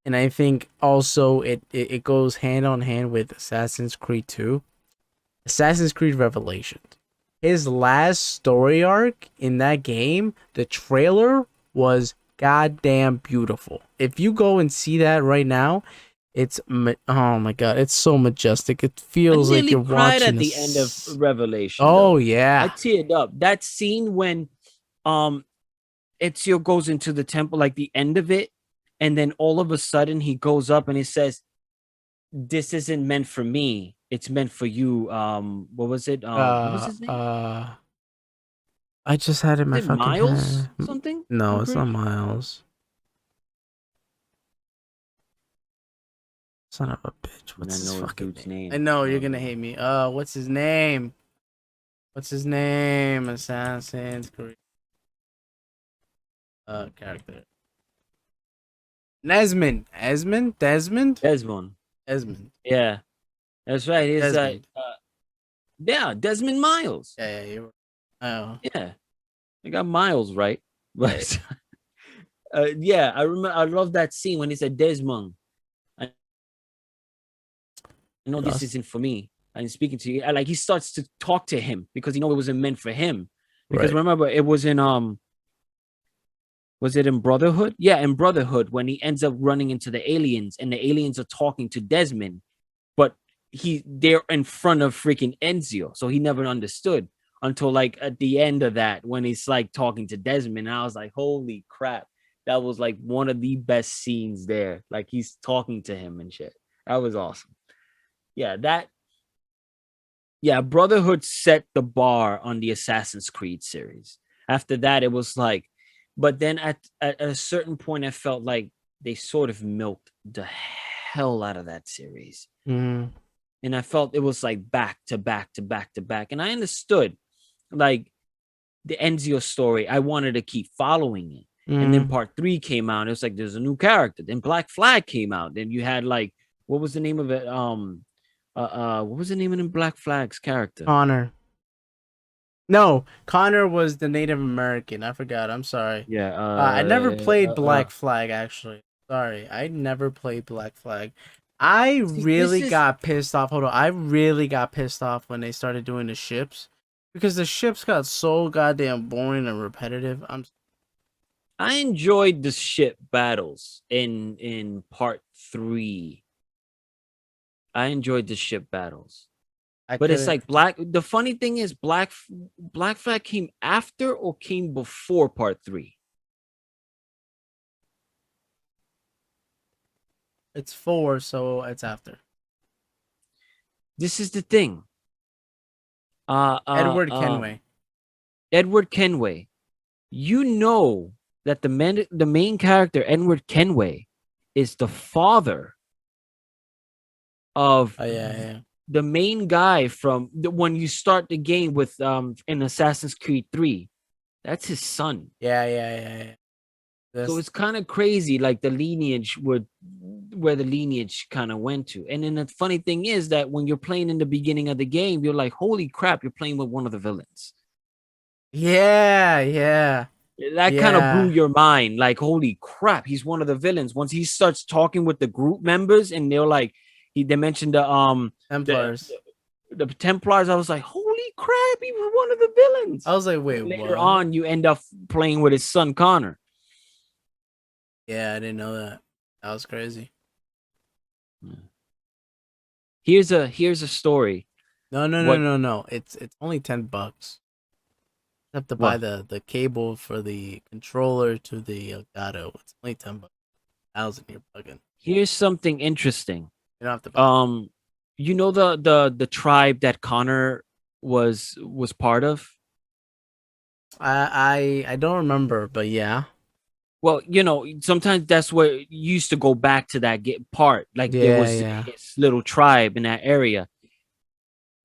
and I think also it goes hand on hand with Assassin's Creed 2. Assassin's Creed Revelations. His last story arc in that game, the trailer was goddamn beautiful. If you go and see that right now, oh my god, it's so majestic. It I feels like nearly you're cried watching at the end of this. Revelation, Oh though. I yeah, teared up. That scene when um Ezio goes into the temple, like the end of it, and then all of a sudden he goes up and he says, "This isn't meant for me. It's meant for you." What was it? What was uh, his name? uh, I just had it in Was my it fucking Miles head. something? No, I'm it's not pretty sure. Miles. Son of a bitch. And What's I his know his fucking dude's name? I name. know you're gonna hate me. What's his name? What's his name? Assassin's Creed. Character. Desmond? Desmond. Desmond. Yeah, that's right. He's Desmond. yeah, Desmond Miles. Yeah, yeah, you're oh, Yeah, I got Miles right, right. but yeah, I remember. I love that scene when he said Desmond. I know You this lost? isn't for me. I'm speaking to you. Like he starts to talk to him because it wasn't meant for him. Because Right. remember, it was in was it in Brotherhood? Yeah, in Brotherhood when he ends up running into the aliens and the aliens are talking to Desmond, but they're in front of freaking Enzio, so he never understood until like at the end of that when he's like talking to Desmond. And I was like, holy crap, that was like one of the best scenes there. Like he's talking to him and shit. That was awesome. Yeah, Brotherhood set the bar on the Assassin's Creed series. After that, it was like, but then at a certain point, I felt like they sort of milked the hell out of that series. Mm, And I felt it was like back to back to back to back. And I understood like the Enzio story. I wanted to keep following it. And then mm. part 3 came out. It was like there's a new character. Then Black Flag came out. Then you had like, what was the name of it? What was the name of the Black Flag's character? Connor. No, Connor was the Native American. I forgot. I'm sorry. Yeah. I never played Black Flag, actually. Sorry, I never played Black Flag. I See, this really is. got pissed off. Hold on. I really got pissed off when they started doing the ships because the ships got so goddamn boring and repetitive. I enjoyed the ship battles in part 3. I enjoyed the ship battles. I But it's couldn't. like Black. The funny thing is, Black Flag came after or came before part 3. It's 4, so it's after. This is the thing. Uh, uh, Edward um, Kenway. Edward Kenway. You know that the main character Edward Kenway is the father of Oh yeah, yeah, the main guy from when you start the game with in Assassin's Creed 3. That's his son. yeah. So This. it's kind of crazy, like the lineage where the lineage kind of went to. And then the funny thing is that when you're playing in the beginning of the game, you're like, holy crap, you're playing with one of the villains. Yeah, yeah, That kind of blew yeah. your mind. Like, holy crap, he's one of the villains. Once he starts talking with the group members, and they're like, they mentioned the Templars. the Templars. I was like, holy crap, he was one of the villains. I was like, wait, And later what? on, you end up playing with his son Connor. Yeah, I didn't know that. That was crazy. Here's a story. No, no, no, What no, no. It's only $10. You have to buy what? the cable for the controller to the Elgato. It's only $10. 1,000. You're bugging. Here's something interesting. You don't have to buy it. Um, you know the tribe that Connor was part of. I don't remember, but yeah. Well, sometimes that's where you used to go back to that part. Like there Yeah, was yeah. his little tribe in that area.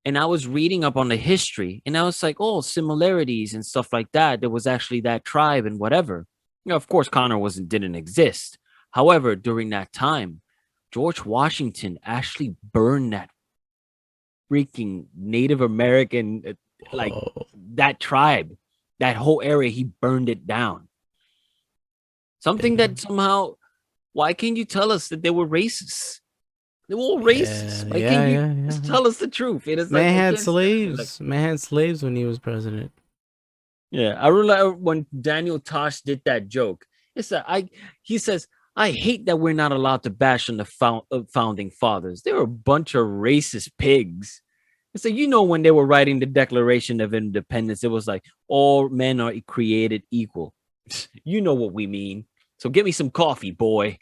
And I was reading up on the history, and I was like, oh, similarities and stuff like that. There was actually that tribe and whatever. Of course, Connor didn't exist. However, during that time, George Washington actually burned that freaking Native American, like Oh, that tribe, that whole area. He burned it down. Something that damn. somehow, why can't you tell us that they were racist? They were all racist. Yeah, Why can't yeah, you yeah, yeah. just tell us the truth? It is like Man I had can't stand it. Like, slaves. Man had slaves when he was president. yeah, I remember when Daniel Tosh did that joke. It's that he says, I hate that we're not allowed to bash on the founding fathers. They're a bunch of racist pigs. So when they were writing the Declaration of Independence, it was like all men are created equal. You know what we mean. So give me some coffee, boy.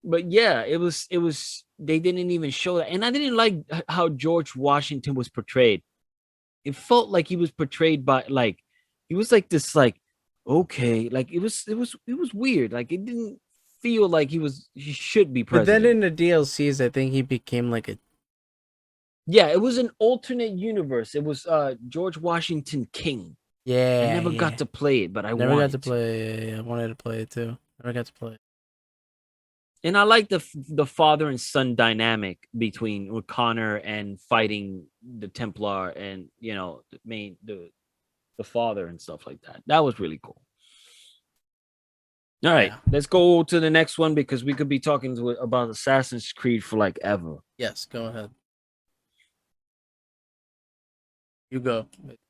But yeah, it was they didn't even show that. And I didn't like how George Washington was portrayed. It felt like he was portrayed by like he was like this like okay, like it was weird. Like it didn't feel like he should be But then president. in the DLCs, I think he became like a. Yeah, it was an alternate universe. It was George Washington King. I Yeah, never got yeah. to play it, but I Never got to wanted to. play. I wanted to play it too. Never got to play it. And I like the father and son dynamic between Connor and fighting the Templar and the father and stuff like that. That was really cool. All right, Yeah. let's go to the next one because we could be talking about Assassin's Creed for like ever. Yes. Go ahead. You go.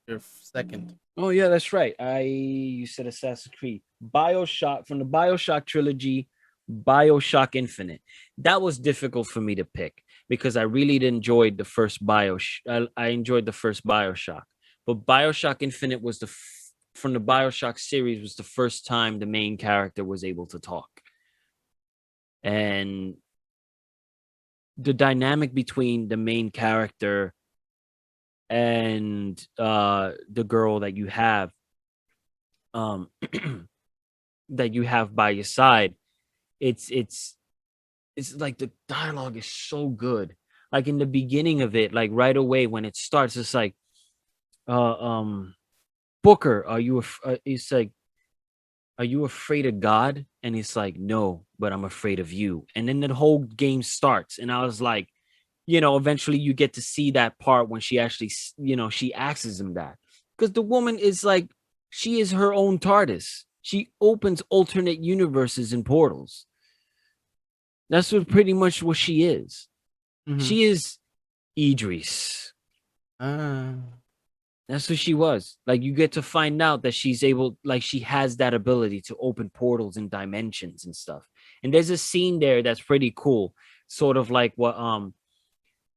Your second. Oh yeah, that's right. You said Assassin's Creed, BioShock from the BioShock trilogy, BioShock Infinite. That was difficult for me to pick because I really enjoyed the first I enjoyed the first BioShock, but BioShock Infinite was from the BioShock series was the first time the main character was able to talk, and the dynamic between the main character and the girl that you have um that you have by your side, it's like the dialogue is so good. Like in the beginning of it, like right away when it starts, it's like uh um Booker, it's like, are you afraid of God? And it's like, no, but I'm afraid of you. And then the whole game starts, and I was like, eventually you get to see that part when she actually, she asks him that. Because the woman is like, she is her own TARDIS. She opens alternate universes and portals. That's pretty much what she is. Mm-hmm. She is Idris. Ah. That's what she was. Like, you get to find out that she's able, like, she has that ability to open portals and dimensions and stuff. And there's a scene there that's pretty cool. Sort of like what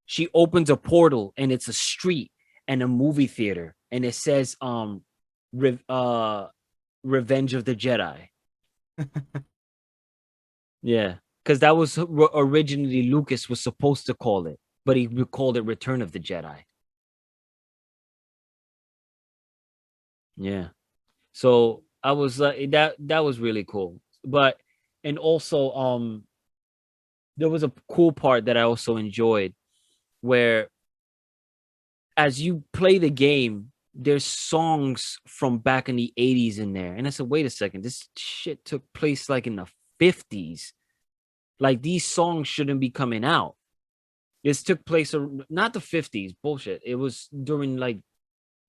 she opens a portal and it's a street and a movie theater and it says Re- uh Revenge of the Jedi. Yeah. Because that was originally Lucas was supposed to call it, but he called it Return of the Jedi. Yeah. So I was like that was really cool. But and also there was a cool part that I also enjoyed where as you play the game, there's songs from back in the 80s in there. And I said, wait a second, this shit took place like in the 50s. Like these songs shouldn't be coming out. This took place not the 50s, bullshit. It was during like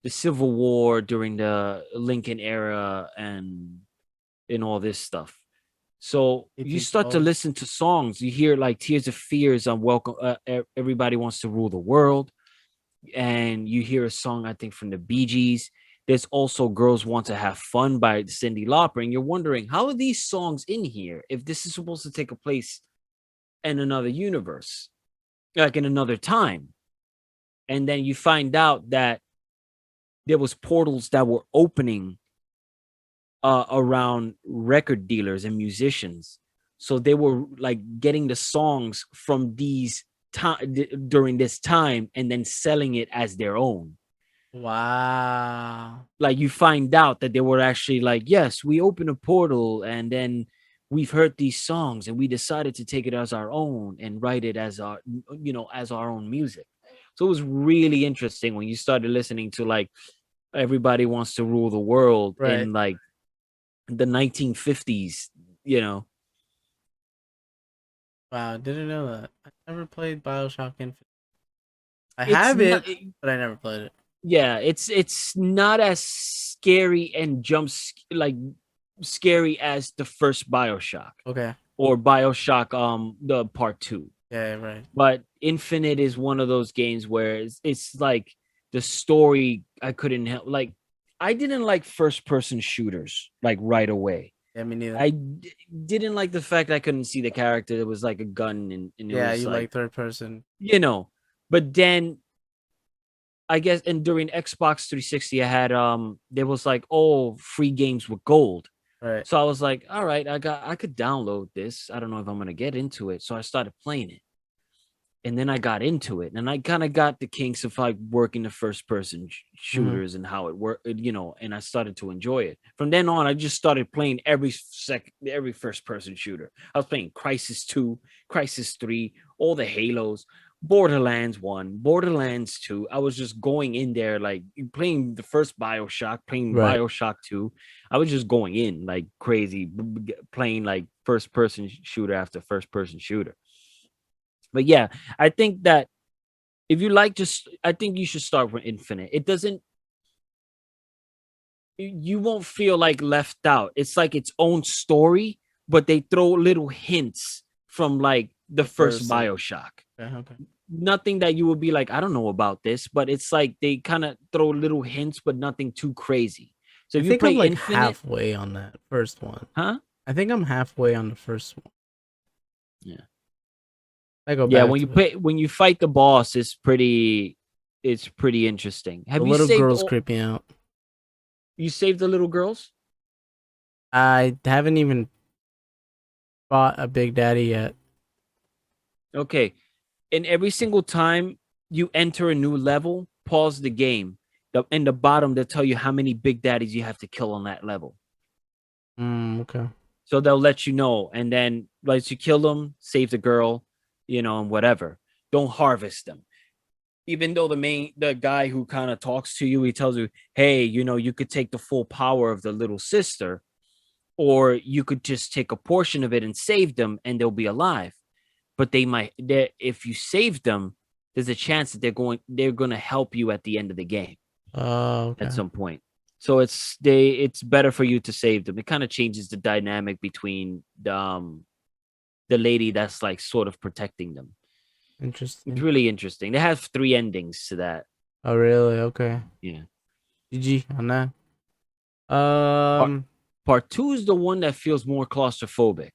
the Civil War, during the Lincoln era, and all this stuff. So you start to 1812. listen to songs. You hear like Tears of Fears on Welcome. Everybody Wants to Rule the World, and you hear a song I think from the Bee Gees. There's also Girls Want to Have Fun by Cyndi Lauper, and you're wondering how are these songs in here if this is supposed to take a place in another universe, like in another time. And then you find out that there was portals that were opening around record dealers and musicians. So they were like getting the songs from these time during this time and then selling it as their own. Wow. Like you find out that they were actually like, yes, we opened a portal and then we've heard these songs and we decided to take it as our own and write it as our, as our own music. So it was really interesting when you started listening to like Everybody Wants to Rule the World Right. in like the 1950s, you know. Wow. Didn't know that. I never played Bioshock Infinite. I It's have not it, but I never played it. Yeah, it's not as scary and like scary as the first BioShock Okay. or BioShock the part 2. Yeah. Right. But Infinite is one of those games where it's like the story I couldn't help. Like I didn't like first person shooters like right away. Yeah. Me neither. I didn't like the fact I couldn't see the character. It was like a gun and it Yeah. was You like, like third person. but then I guess and during Xbox 360 I had there was like free games with gold. Right. So I was like, all right, I could download this. I don't know if I'm going to get into it. So I started playing it. And then I got into it and I kind of got the kinks of like working the first person Mm-hmm. shooters and how it worked, and I started to enjoy it. From then on, I just started playing every first person shooter. I was playing Crisis 2, Crisis 3, all the Halos, Borderlands 1, Borderlands 2. I was just going in there like playing the first BioShock, playing Right. BioShock 2. I was just going in like crazy, playing like first person shooter after first person shooter. But yeah, I think that if you like just I think you should start with Infinite. It doesn't you won't feel like left out. It's like its own story, but they throw little hints from like the The first first. BioShock. Okay. Okay. Nothing that you would be like, I don't know about this, but it's like they kind of throw little hints, but nothing too crazy. So I if you think play I'm like Infinite, halfway on that first one. huh? I think I'm halfway on the first one. Yeah. I go Yeah, back when you to it. play when you fight the boss, it's pretty interesting. The Have you little saved girl's all creeping out. you saved the little girls? I haven't even fought a Big Daddy yet. Okay. And every single time you enter a new level, pause the game. In the bottom, they'll tell you how many big daddies you have to kill on that level. Okay. So they'll let you know. And then once you kill them, save the girl, and whatever. Don't harvest them. Even though the guy who kind of talks to you, he tells you, hey, you could take the full power of the little sister, or you could just take a portion of it and save them and they'll be alive. But if you save them, there's a chance that they're going to help you at the end of the game Oh, at okay. some point. So it's better for you to save them. It kind of changes the dynamic between the lady that's like sort of protecting them. It's Interesting. really interesting. They have 3 endings to that. Oh, really? Okay. Yeah. GG on that. Part Um, part 2 is the one that feels more claustrophobic.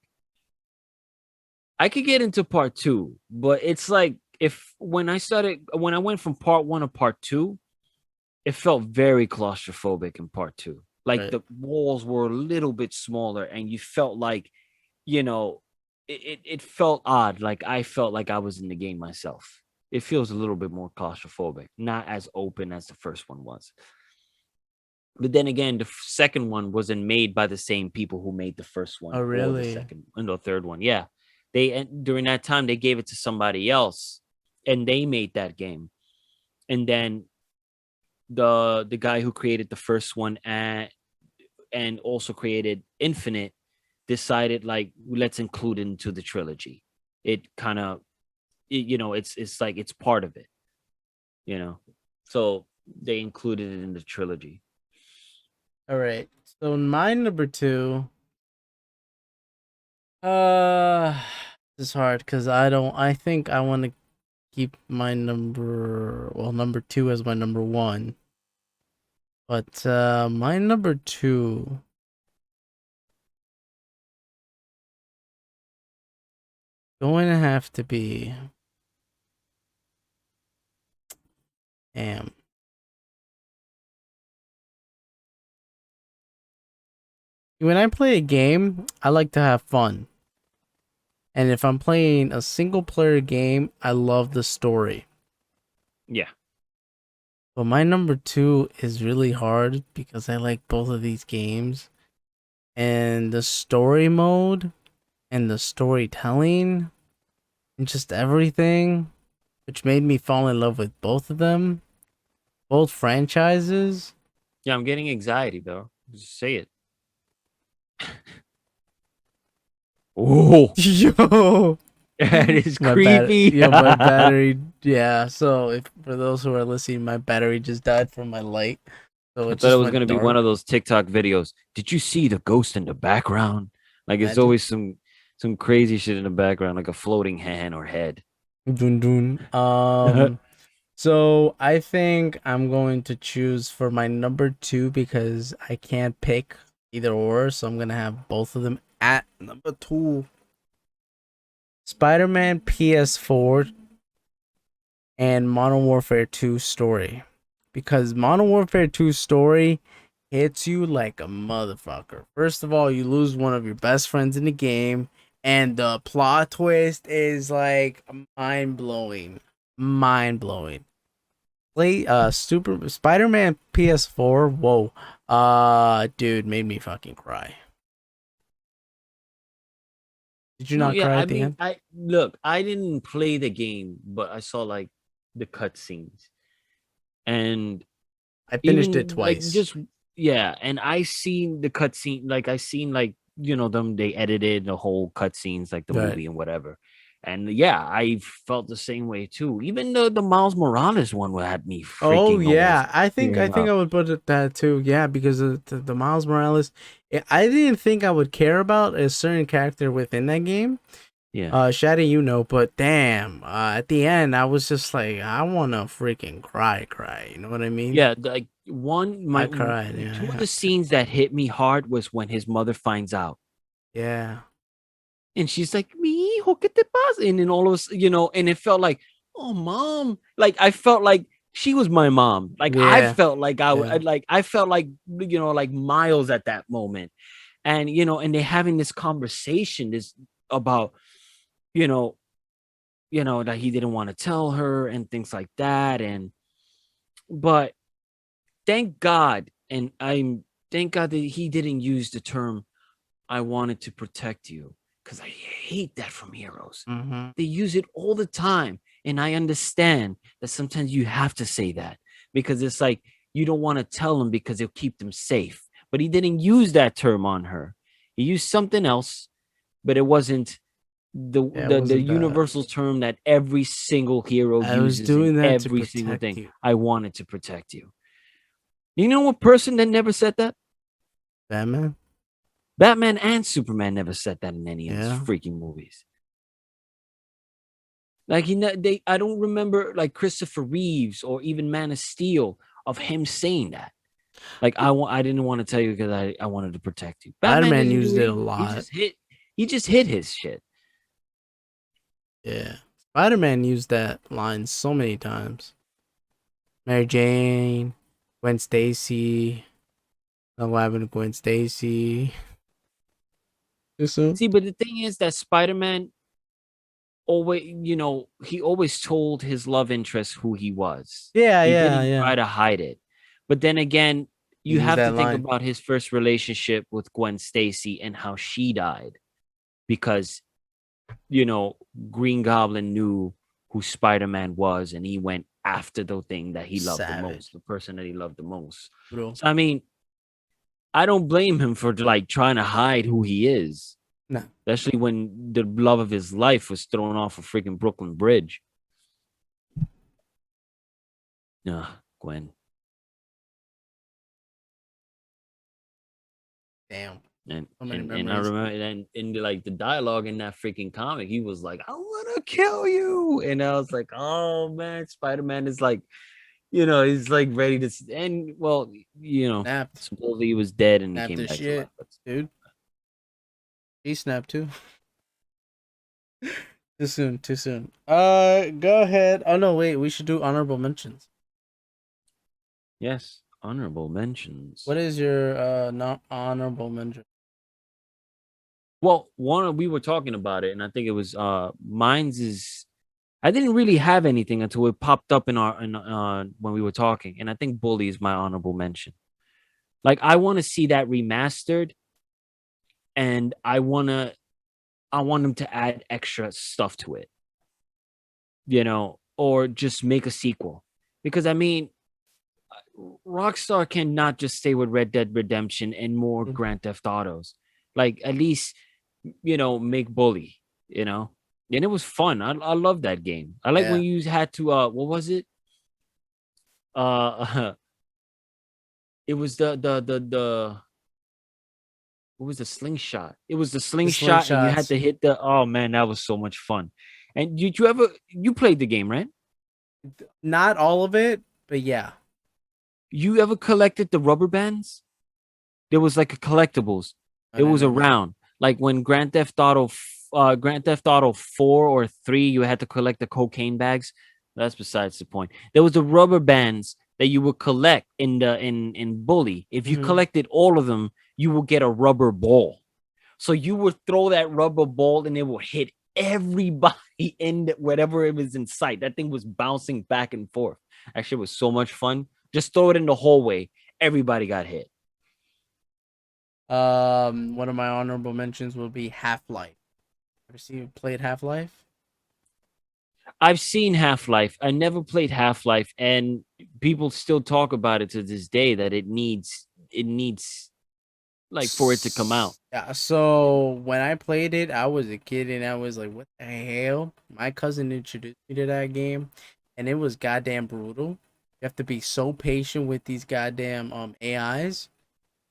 I could get into part 2, but it's like if when I went from part 1 to part 2, it felt very claustrophobic in part 2. Like right. the walls were a little bit smaller and you felt like, you know, it felt odd. Like I felt like I was in the game myself. It feels a little bit more claustrophobic, not as open as the first one was. But then again, the second one wasn't made by the same people who made the first Oh, one or the really? second and the third one. Yeah. They during that time they gave it to somebody else and they made that game. And then the guy who created the first one and also created Infinite decided like let's include it into the trilogy. It kind of it's like it's part of it, you know. So they included it in the trilogy. All right. So my number two. Uh, this is hard because I don't. I think I want to keep my number two as my number one. But my number two going to have to be. Damn. When I play a game, I like to have fun. And if I'm playing a single player game, I love the story. Yeah. But my number two is really hard because I like both of these games. And the story mode and the storytelling and just everything, which made me fall in love with both of them, both franchises. Yeah, I'm getting anxiety, bro. Just say it. Oh, Yo, that is my bad. creepy. Yo, my battery. Yeah. So if for those who are listening, my battery just died from my light, so I it thought it just was went gonna be one of dark. those TikTok videos. Did you see the ghost in the background? Like it's Imagine. always some crazy shit in the background, like a floating hand or head. Dun dun. So I think I'm going to choose for my number two because I can't pick either or, so I'm gonna have both of them at number two. Spider-Man PS4 and Modern Warfare 2 story. Because Modern Warfare 2 story hits you like a motherfucker. First of all, you lose one of your best friends in the game, and the plot twist is like mind blowing. Mind blowing. Play Super Spider-Man PS4. Whoa. Dude, made me fucking cry. Did you No, not yeah, cry I at the mean, end? I look, I didn't play the game, but I saw like the cutscenes and I finished it even like twice. just yeah, and I seen the cutscene, like I seen like them they edited the whole cutscenes like the Right. movie and whatever, and yeah, I felt the same way too. Even the Miles Morales one had me Oh freaking almost yeah, I think tearing I up. would put it that too. Yeah, because of the Miles Morales, I didn't think I would care about a certain character within that game. Yeah, Shaddy, but damn, at the end, I was just like, I want to freaking cry. You know what I mean? yeah, like I cried. two of Yeah, the scenes that hit me hard was when his mother finds out. yeah, And she's like, "Mi hijo, ¿qué te pasa?" And then all of us, and it felt like, "Oh, mom!" Like I felt like she was my mom. Like I yeah, felt like yeah. I felt like like Miles at that moment, and and they're having this conversation, this about you know, that he didn't want to tell her and things like that, and but thank God, and I'm thank God that he didn't use the term "I wanted to protect you" because I hate that from heroes. Mm-hmm. They use it all the time. And I understand that sometimes you have to say that because it's like you don't want to tell them because it'll keep them safe. But he didn't use that term on her. He used something else, but it wasn't, Yeah, it the wasn't bad. universal term that every single hero I was uses in doing that to every single protect thing. you, I wanted to protect you. You know what person that never said that? Batman. Batman and Superman never said that in any of his Yeah. freaking movies. Like I don't remember like Christopher Reeves or even Man of Steel of him saying that. Like I didn't want to tell you because I wanted to protect you. Batman Spider-Man didn't do used it it a either. lot. He just hit his shit. Yeah. Spider-Man used that line so many times. Mary Jane, Gwen Stacy, what happened to Gwen Stacy? Too soon? See, but the thing is that Spider-Man always, he always told his love interest who he was. Yeah, He yeah, didn't yeah. try to hide it. But then again, He you used have to that think line. about his first relationship with Gwen Stacy and how she died because, you know, Green Goblin knew who Spider-Man was and he went after the thing that he loved the most, Savage. the person that he loved the most. Bro. So I mean, I don't blame him for like trying to hide who he is, Nah. especially when the love of his life was thrown off a freaking Brooklyn Bridge. Gwen. Damn. And So many and I memories. remember and in like the dialogue in that freaking comic, he was like, "I want to kill you," and I was like, "Oh man, Spider Man is like, he's like ready to." And well, Snapped. supposedly he was dead and he Snapped came his back to life. shit. Dude. He snapped too. Too soon, too soon. Go ahead. Oh no, wait, we should do honorable mentions. Yes, honorable mentions. What is your not honorable mention? Well, one we were talking about it, and I think it was mine's is I didn't really have anything until it popped up in when we were talking, and I think Bully is my honorable mention. Like I want to see that remastered, and I want them to add extra stuff to it, or just make a sequel. Because I mean, Rockstar cannot just stay with Red Dead Redemption and more Mm. Grand Theft Autos. Like at least, make Bully, And it was fun. I love that game. I like when Yeah. you had to what was it? It was the what was the slingshot? It was the The slingshot, and you had slingshots. to hit the. Oh man, that was so much fun. And did you ever you played the game, right? Not all of it, but yeah. You ever collected the rubber bands? There was like a collectibles. I It don't was know. around like when Grand Theft Auto 4 or 3, you had to collect the cocaine bags. That's besides the point. There was the rubber bands that you would collect in Bully. If you Mm-hmm. collected all of them, you will get a rubber ball. So you would throw that rubber ball and it will hit everybody in whatever it was in sight. That thing was bouncing back and forth. Actually, it was so much fun. Just throw it in the hallway. Everybody got hit. One of my honorable mentions will be Half-Life. Ever see you played Half-Life? I've seen Half Life. I never played Half Life, and people still talk about it to this day that it needs like for it to come out. Yeah, so when I played it, I was a kid and I was like, what the hell? My cousin introduced me to that game and it was goddamn brutal. You have to be so patient with these goddamn AIs.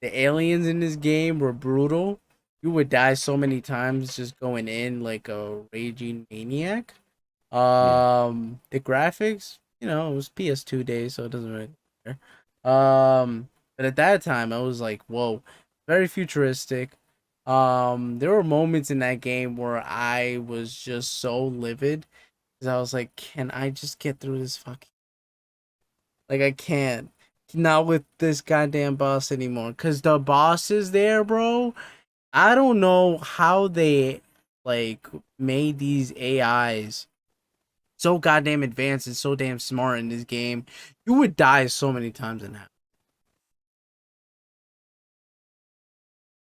The aliens in this game were brutal. You would die so many times just going in like a raging maniac. Yeah, The graphics, it was PS2 days, so it doesn't really matter. But at that time, I was like, whoa, very futuristic. There were moments in that game where I was just so livid because I was like, can I just get through this fucking? Like, I can't. Not with this goddamn boss anymore. Cause the bosses there, bro. I don't know how they like made these AIs so goddamn advanced and so damn smart in this game. You would die so many times in that.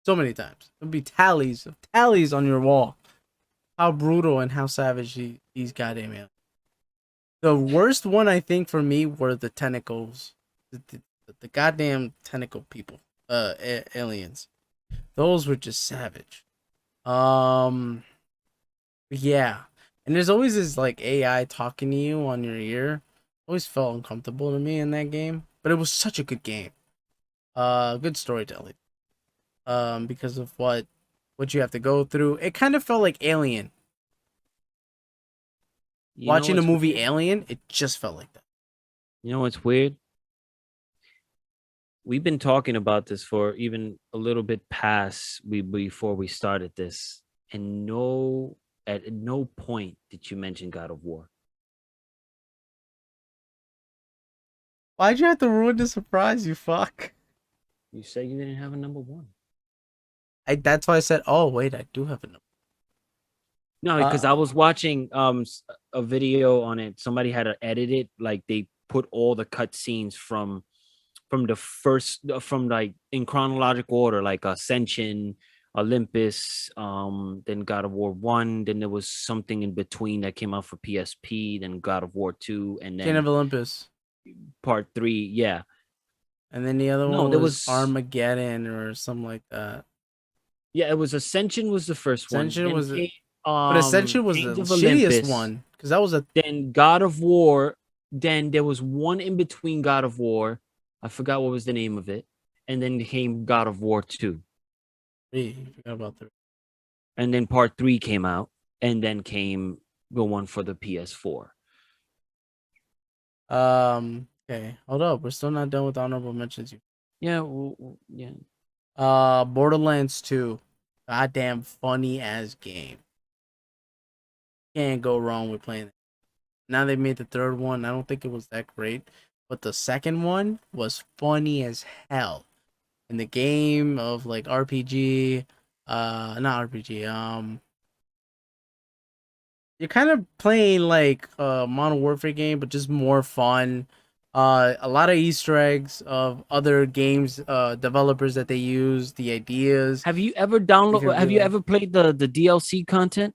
So many times. There'd be tallies of tallies on your wall. How brutal and how savage these goddamn aliens. The worst one I think for me were the tentacles. The goddamn tentacle people. Aliens. Those were just savage. Um Yeah. And there's always this like AI talking to you on your ear. Always felt uncomfortable to me in that game. But it was such a good game. Good storytelling. Because of what you have to go through. It kind of felt like Alien. You know Watching the what's movie weird? Alien, it just felt like that. You know what's weird? We've been talking about this for even a little bit past we before we started this, and at no point did you mention God of War. Why'd you have to ruin the surprise, you fuck? You said you didn't have a number one. That's why I said, oh wait, I do have a number. No, because I Uh was watching a video on it. Somebody had to edit it, like they put all the cut scenes from the first from like in chronological order, like Ascension, Olympus, then God of War 1, then there was something in between that came out for PSP, then God of War 2, and Chain then of Olympus. part 3. Yeah. And then the other No, one there was was Armageddon or something like that. yeah, it was Ascension was the first one. Ascension Then was came but Ascension was the Chains of shittiest Olympus, one. Because that was a then God of War, then there was one in between God of War. I forgot what was the name of it. And then came God of War 2. three. I forgot about three. And then part 3 came out, and then came the one for the PS4. Okay, hold up. We're still not done with honorable mentions. Yeah, yeah. Borderlands 2. Goddamn funny ass game. Can't go wrong with playing it. Now they made the third one. I don't think it was that great, but the second one was funny as hell. In the game of like RPG, not RPG. You're kind of playing like a Modern Warfare game, but just more fun. A lot of Easter eggs of other games, developers that they use, the ideas Have you ever you can have you realize. ever played the DLC content?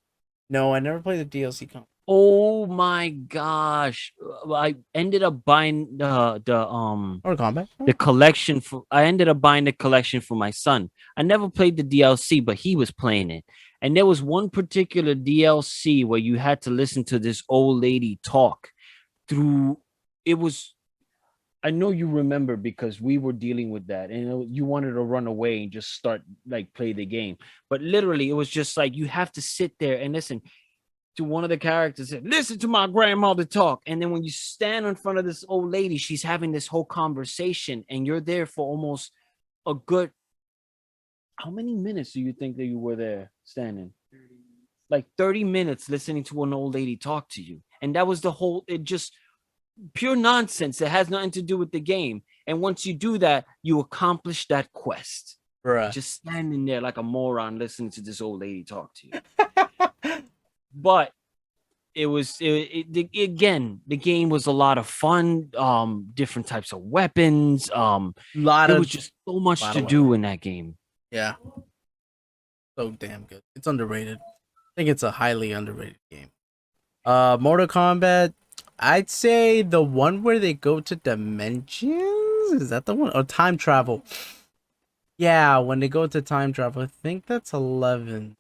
No, I never played the DLC. Oh my gosh. I ended up buying Or Combat. the collection for I ended up buying the collection for my son. I never played the DLC, but he was playing it. And there was one particular DLC where you had to listen to this old lady talk through it was I know you remember because we were dealing with that and you wanted to run away and just start like play the game. But literally it was just like you have to sit there and listen to one of the characters said, listen to my grandmother talk. And then when you stand in front of this old lady, she's having this whole conversation, and you're there for almost a good how many minutes do you think that you were there standing? Like 30 minutes listening to an old lady talk to you. And that was the whole it just pure nonsense that has nothing to do with the game. And once you do that, you accomplish that quest. Bruh. Just standing there like a moron listening to this old lady talk to you. But again the game was a lot of fun, different types of weapons, Lot there of was just so much lot to of weapons. do in that game. Yeah, so damn good. It's underrated. I think it's a highly underrated game. Mortal Kombat. I'd say the one where they go to dimensions. Is that the one? Or time travel? Yeah, when they go to time travel, I think that's 11.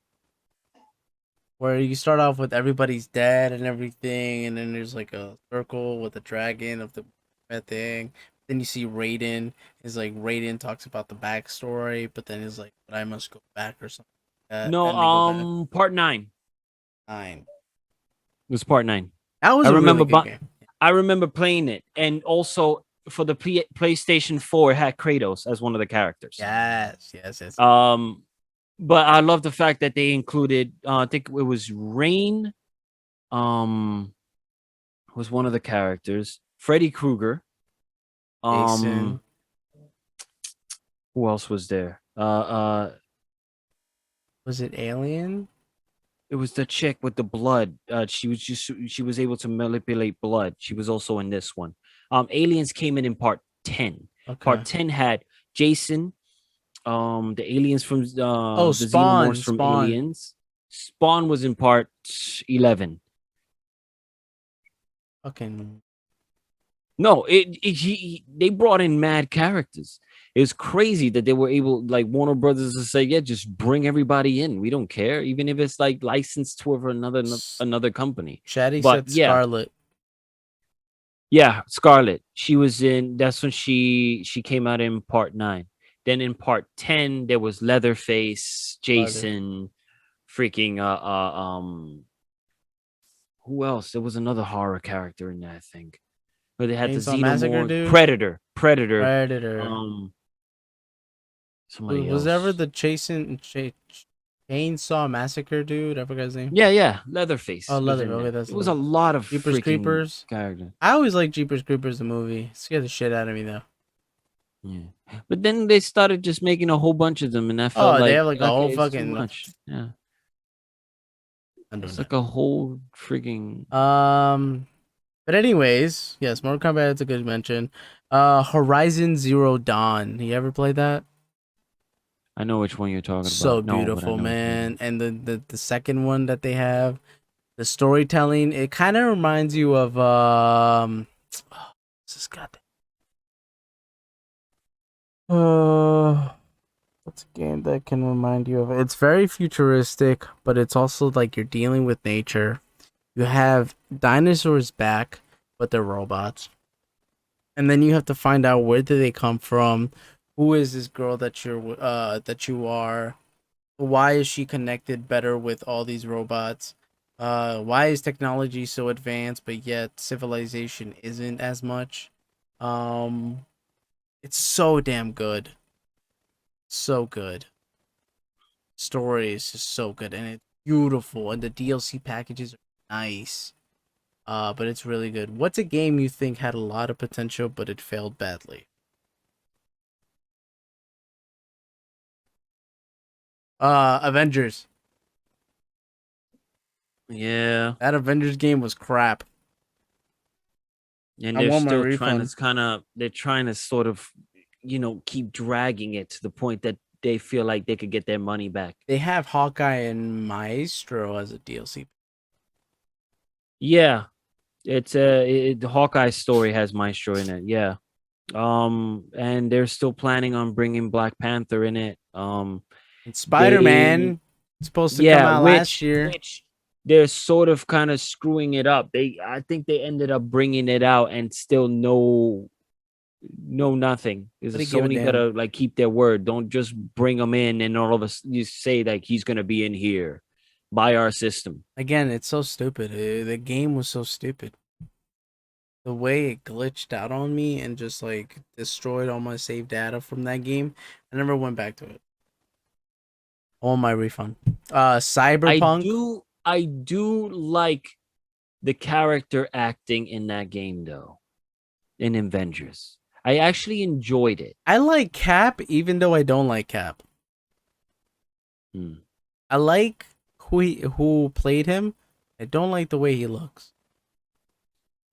Where you start off with everybody's dead and everything, and then there's like a circle with a dragon of the that thing. Then you see Raiden. Is like Raiden talks about the backstory, but then he's like, "But I must go back" or something like that. No, Then they go back. part 9. 9. It was part 9. That i was a really remember good bu- game. I remember playing it, and also for the PlayStation 4 it had Kratos as one of the characters. Yes, yes, yes. But I love the fact that they included I think it was Rain, um was one of the characters, Freddy Krueger, um Jason. who else was there? Was it Alien? It was the chick with the blood. She was able to manipulate blood. She was also in this one. Aliens came in part 10. Okay. Part 10 had Jason, the aliens from Oh, the xenomorphs Spawn. from Spawn. Aliens. Spawn was in part 11. Fucking No, they brought in mad characters. It was crazy that they were able, like Warner Brothers, to say, yeah, just bring everybody in. We don't care, even if it's like licensed to another company. Chatty But said yeah, Scarlet. yeah, Scarlet. She was in. That's when she came out in part 9. Then in part 10, there was Leatherface, Leather. Jason, freaking who else? There was another horror character in that, I think. But they had the Chainsaw Massacre Xenomorph, dude. Predator, Predator. um, somebody Was ever else. the Chainsaw Massacre dude? I forgot his name. Yeah, yeah, Oh, Leatherface was Leather. in Okay, there. that's It was a Leather. lot of Jeepers freaking Creepers. characters. I always like Jeepers Creepers the movie. It scared the shit out of me though. Yeah. But then they started just making a whole bunch of them, and I felt Oh, they like, have like a okay, whole it's too fucking. much. Yeah. I don't It's know. like a whole freaking. But anyways, yes, Mortal Kombat is a good mention. Horizon Zero Dawn. You ever played that? I know which one you're talking So about. No, but I beautiful, know which one. man. And the second one that they have, the storytelling, it kind of reminds you of what's this goddamn what's a game that can remind you of it? It's very futuristic, but it's also like you're dealing with nature. You have dinosaurs back, but they're robots. And then you have to find out where did they come from, who is this girl that you are, why is she connected better with all these robots, why is technology so advanced but yet civilization isn't as much. um it's so damn good, so good. Story is just so good and it's beautiful and the DLC packages are nice. But it's really good. What's a game you think had a lot of potential but it failed badly? Avengers. Yeah. That Avengers game was crap. And I they're want my still trying refund. to they're trying to sort of, keep dragging it to the point that they feel like they could get their money back. They have Hawkeye and Maestro as a DLC. Yeah. It's the Hawkeye story has Maestro in it. Yeah. And they're still planning on bringing Black Panther in it. And Spider They Man supposed to come Yeah, out last year. which they're sort of kind of screwing it up. I think they ended up bringing it out and still no nothing. Is Nobody give a Sony damn. gotta like keep their word? Don't just bring him in and all of us you say like he's gonna be in here by our system. Again, it's so stupid. The game was so stupid. The way it glitched out on me and just like destroyed all my save data from that game, I never went back to it. I want my refund. Cyberpunk. I do like the character acting in that game though. In Avengers, I actually enjoyed it. I like Cap, even though I don't like Cap. Hmm. I like who played him. I don't like the way he looks.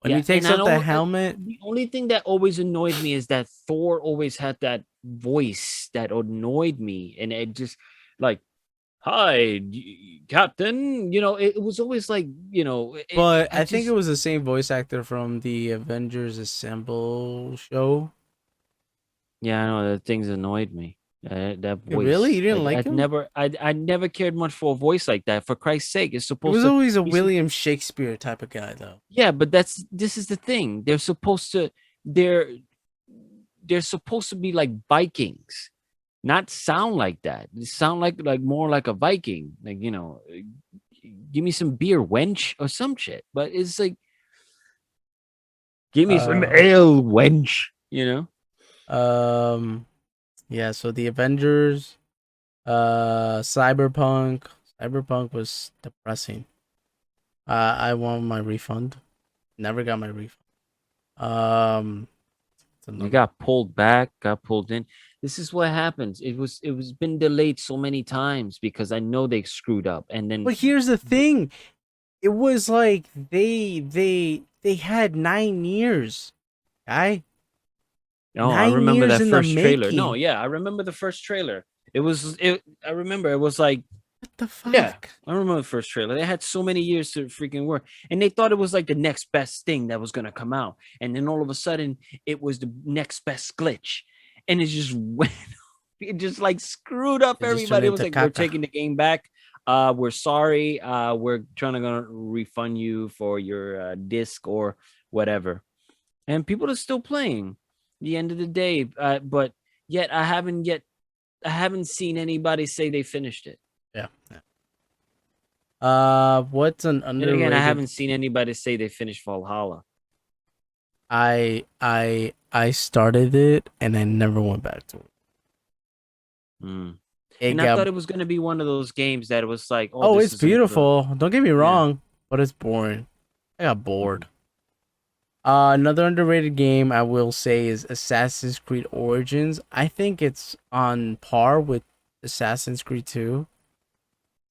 When Yeah, he and takes I off the don't. helmet, The only thing that always annoyed me is that Thor always had that voice that annoyed me, and it just like, "Hi, Captain." It was always like, but I I think it just was the same voice actor from the Avengers Assemble show. yeah, I know that things annoyed me. That Really? You voice, didn't like him? I never cared much for a voice like that. For Christ's sake, it's He supposed was to always a be William Shakespeare type of guy, though. Yeah, but this is the thing. They're they're supposed to be like Vikings, not sound like that. They sound like more like a Viking. Like, give me some beer, wench, or some shit. But it's like, give me some Uh, ale, wench. um, yeah. So the Avengers, Cyberpunk was depressing. I want my refund. Never got my refund. Um, it's You another. got pulled back, got pulled in. This is what happens. It was been delayed so many times because I know they screwed up. And then But here's the thing. It was like they had 9 years, guy. oh, I Nine remember years that in the first trailer. No, making. yeah, I remember the first trailer. I remember it was like, What the yeah, fuck? I remember the first trailer. They had so many years to freaking work, and they thought it was like the next best thing that was gonna come out, and then all of a sudden, it was the next best glitch, and it just went. It just like screwed up It just turned everybody. It was into like, we're caca. taking the game back. We're sorry. We're trying to gonna refund you for your disc or whatever. And people are still playing. The end of the day, but yet I haven't seen anybody say they finished it. Yeah. What's an And again, I underrated? haven't seen anybody say they finished Valhalla. I started it and I never went back to it. Mm. It And I got thought it was gonna be one of those games that it was like, oh, oh, this it's is another. beautiful. Don't get me Yeah. wrong, but it's boring. I got bored. Mhm. Another underrated game I will say is Assassin's Creed Origins. I think it's on par with Assassin's Creed 2.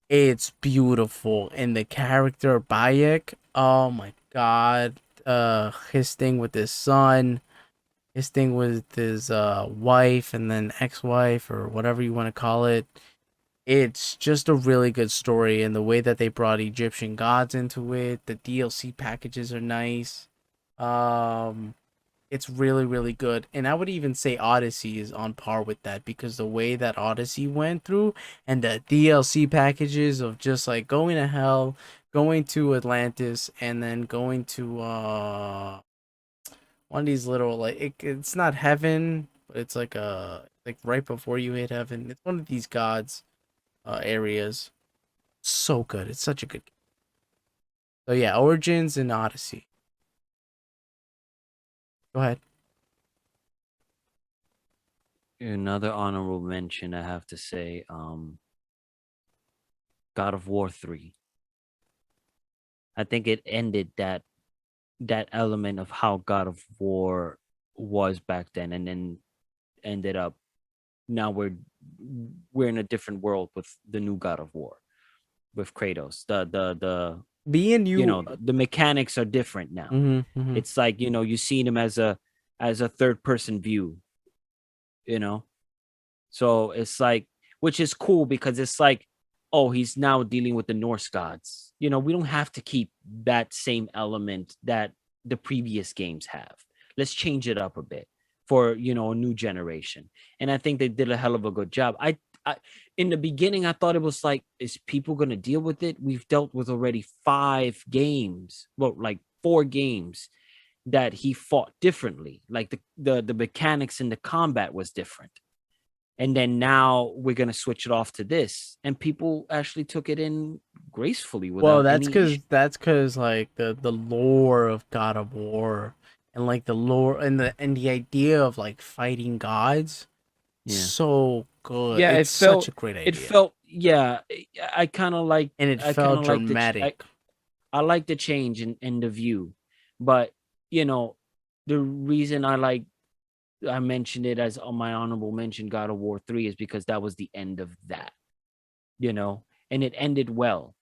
It's beautiful, and the character Bayek, oh my god, his thing with his son, his thing with his wife and then ex-wife or whatever you want to call it. It's just a really good story, and the way that they brought Egyptian gods into it, the DLC packages are nice. Um, it's really, really good. And I would even say Odyssey is on par with that because the way that Odyssey went through and the DLC packages of just like going to hell, going to Atlantis, and then going to one of these little like it's not heaven, but it's like like right before you hit heaven. It's one of these gods areas. So good. It's such a good game. So yeah, Origins and Odyssey. Go ahead. Another honorable mention I have to say, God of War 3. I think it ended that element of how God of War was back then, and then ended up now we're in a different world with the new God of War with Kratos. The Being you. the mechanics are different now. Mm-hmm, mm-hmm. It's like, you see him as a third person view, you know. So it's like, which is cool because it's like, oh, he's now dealing with the Norse gods. We don't have to keep that same element that the previous games have. Let's change it up a bit for, a new generation. And I think they did a hell of a good job. I in the beginning, I thought it was like, is people going to deal with it? We've dealt with already 5 games, well, like 4 games that he fought differently. Like the mechanics in the combat was different, and then now we're going to switch it off to this, and people actually took it in gracefully Well, without that's any issue. because like the lore of God of War and like the lore and the idea of like fighting gods, Yeah, so good. yeah, It's such a great it idea, felt, yeah. I kind of like, and it I kind felt of like dramatic. I like the change in the view, but you know the reason I mentioned it as on my honorable mention, God of War 3, is because that was the end of that, and it ended well.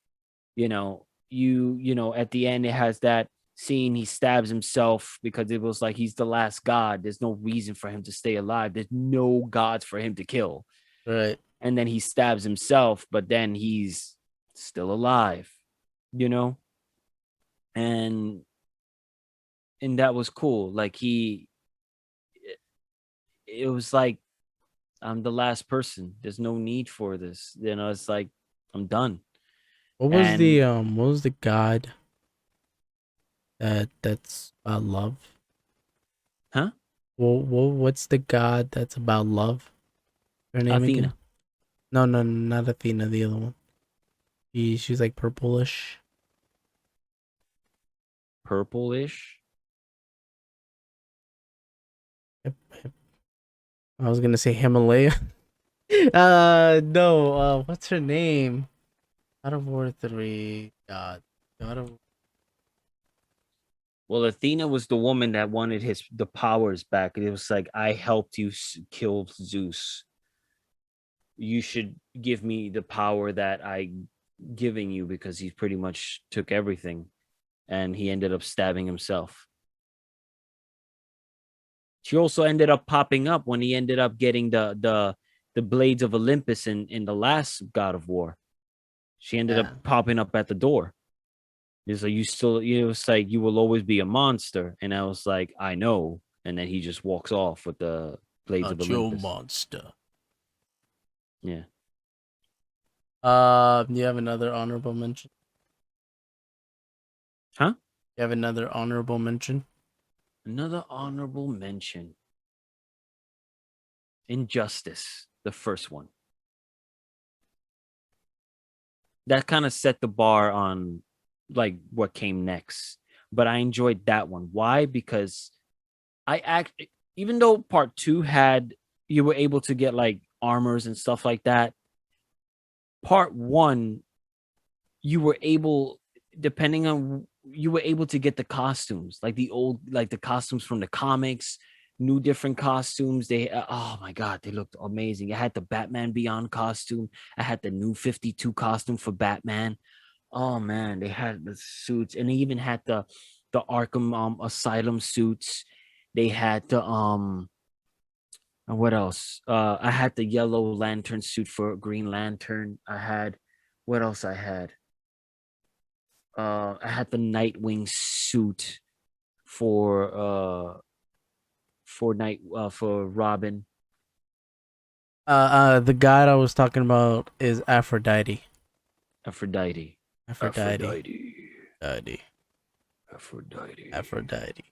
At the end, it has that scene. He stabs himself because it was like, he's the last god. There's no reason for him to stay alive. There's no gods for him to kill. Right. And then he stabs himself, but then he's still alive, you know? And that was cool. Like, it was like, I'm the last person. There's no need for this. It's like, I'm done. And What was the god that's about love? huh? What's the god that's about love? Her name again? Athena. No, no, not Athena. The other one. She's like purplish. Purplish. Yep, yep. I was gonna say Himalaya. No. What's her name? God of War 3. God of. Well, Athena was the woman that wanted the powers back. It was like, I helped you kill Zeus. You should give me the power that I giving you, because he pretty much took everything, and he ended up stabbing himself. She also ended up popping up when he ended up getting the blades of Olympus in the last God of War. She ended up Yeah. popping up at the door. It's like, it was like, you will always be a monster. And I was like, I know. And then he just walks off with the Blades of Not your Olympus. monster. Yeah. You have another honorable mention? Huh? You have another honorable mention? Another honorable mention. Injustice, the first one. That kind of set the bar on like what came next. But I enjoyed that one. Why? Because even though part two had you were able to get like armors and stuff like that, part one, you were able, depending on you were able to get the costumes, like the costumes from the comics, new different costumes. Oh my god, they looked amazing. I had the Batman Beyond costume. I had the new 52 costume for Batman. Oh man, they had the suits, and they even had the Arkham Asylum suits. They had the what else? I had the Yellow Lantern suit for Green Lantern. I had what else I had? I had the Nightwing suit for for Robin. The god I was talking about is Aphrodite. Aphrodite. Aphrodite. Aphrodite. Aphrodite. Aphrodite. Aphrodite.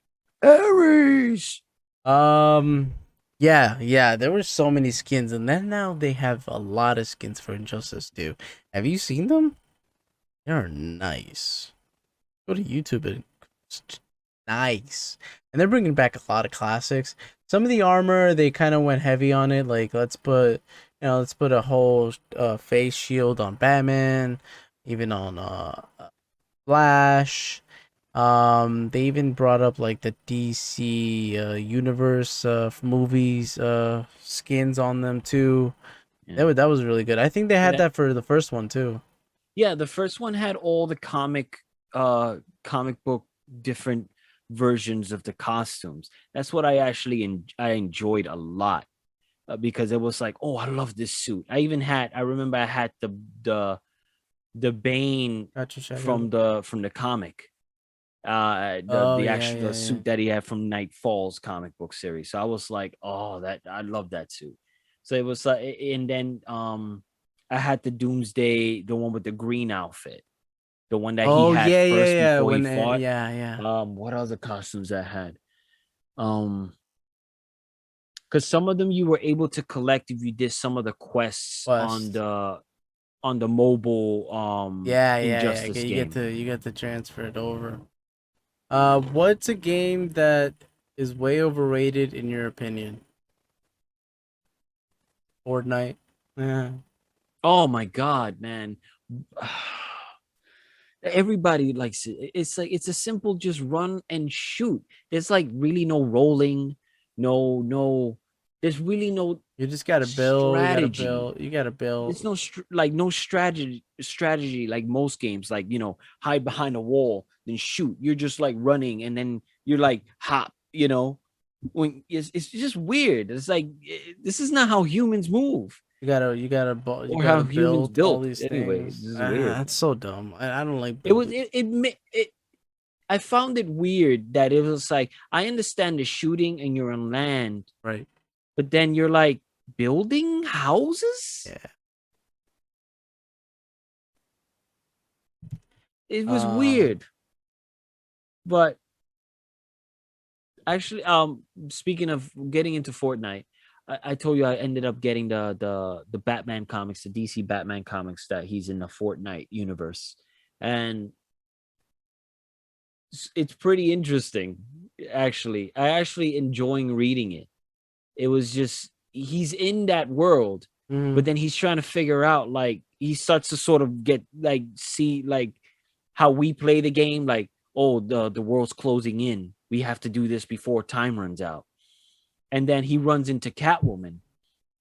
Ares. Um, yeah, there were so many skins, and then now they have a lot of skins for Injustice too. Have you seen them? They're nice. Go to YouTube and it's nice. And they're bringing back a lot of classics. Some of the armor they kind of went heavy on it. Like let's put a whole face shield on Batman, even on Flash. They even brought up like the DC universe movies skins on them too. Yeah. That was really good. I think they had Yeah. that for the first one too. Yeah, the first one had all the comic book different versions of the costumes. That's what I enjoyed a lot, because it was like, oh, I love this suit. I remember I had the Bane Gotcha, Shadow. from the comic. Oh The yeah, actual the yeah, yeah. suit that he had from Night Falls comic book series. So I was like, oh, that I love that suit. So it was like, and then I had the Doomsday, the one with the green outfit, the one that he Oh had yeah, yeah, first yeah. before he When fought. yeah, yeah. What other costumes I had? Because some of them you were able to collect if you did some of the quests Quest. on the mobile Yeah, yeah, yeah. Injustice game. You get to transfer it over. What's a game that is way overrated in your opinion? Fortnite. Yeah. Oh my god, man. Everybody likes it. It's like it's a simple just run and shoot. There's like really no rolling, no there's really no You just gotta build. You gotta strategy. build. You gotta There's build. no strategy like most games, like hide behind a wall then shoot. You're just like running and then you're like hop, when it's just weird. It's like this is not how humans move You or gotta how humans build all built these anyway. things. This is weird. That's so dumb. I don't like It was building. it I found it weird that it was like, I understand the shooting and you're on land, Right. but then you're like building houses. Yeah. It was Um. weird. But actually, speaking of getting into Fortnite, I told you I ended up getting the Batman comics, the DC Batman comics, that he's in the Fortnite universe, and it's pretty interesting. Actually, I actually enjoying reading it. It was just he's in that world, but mhm. then he's trying to figure out, like, he starts to sort of get like see like how we play the game, like, oh, the world's closing in. We have to do this before time runs out. And then he runs into Catwoman.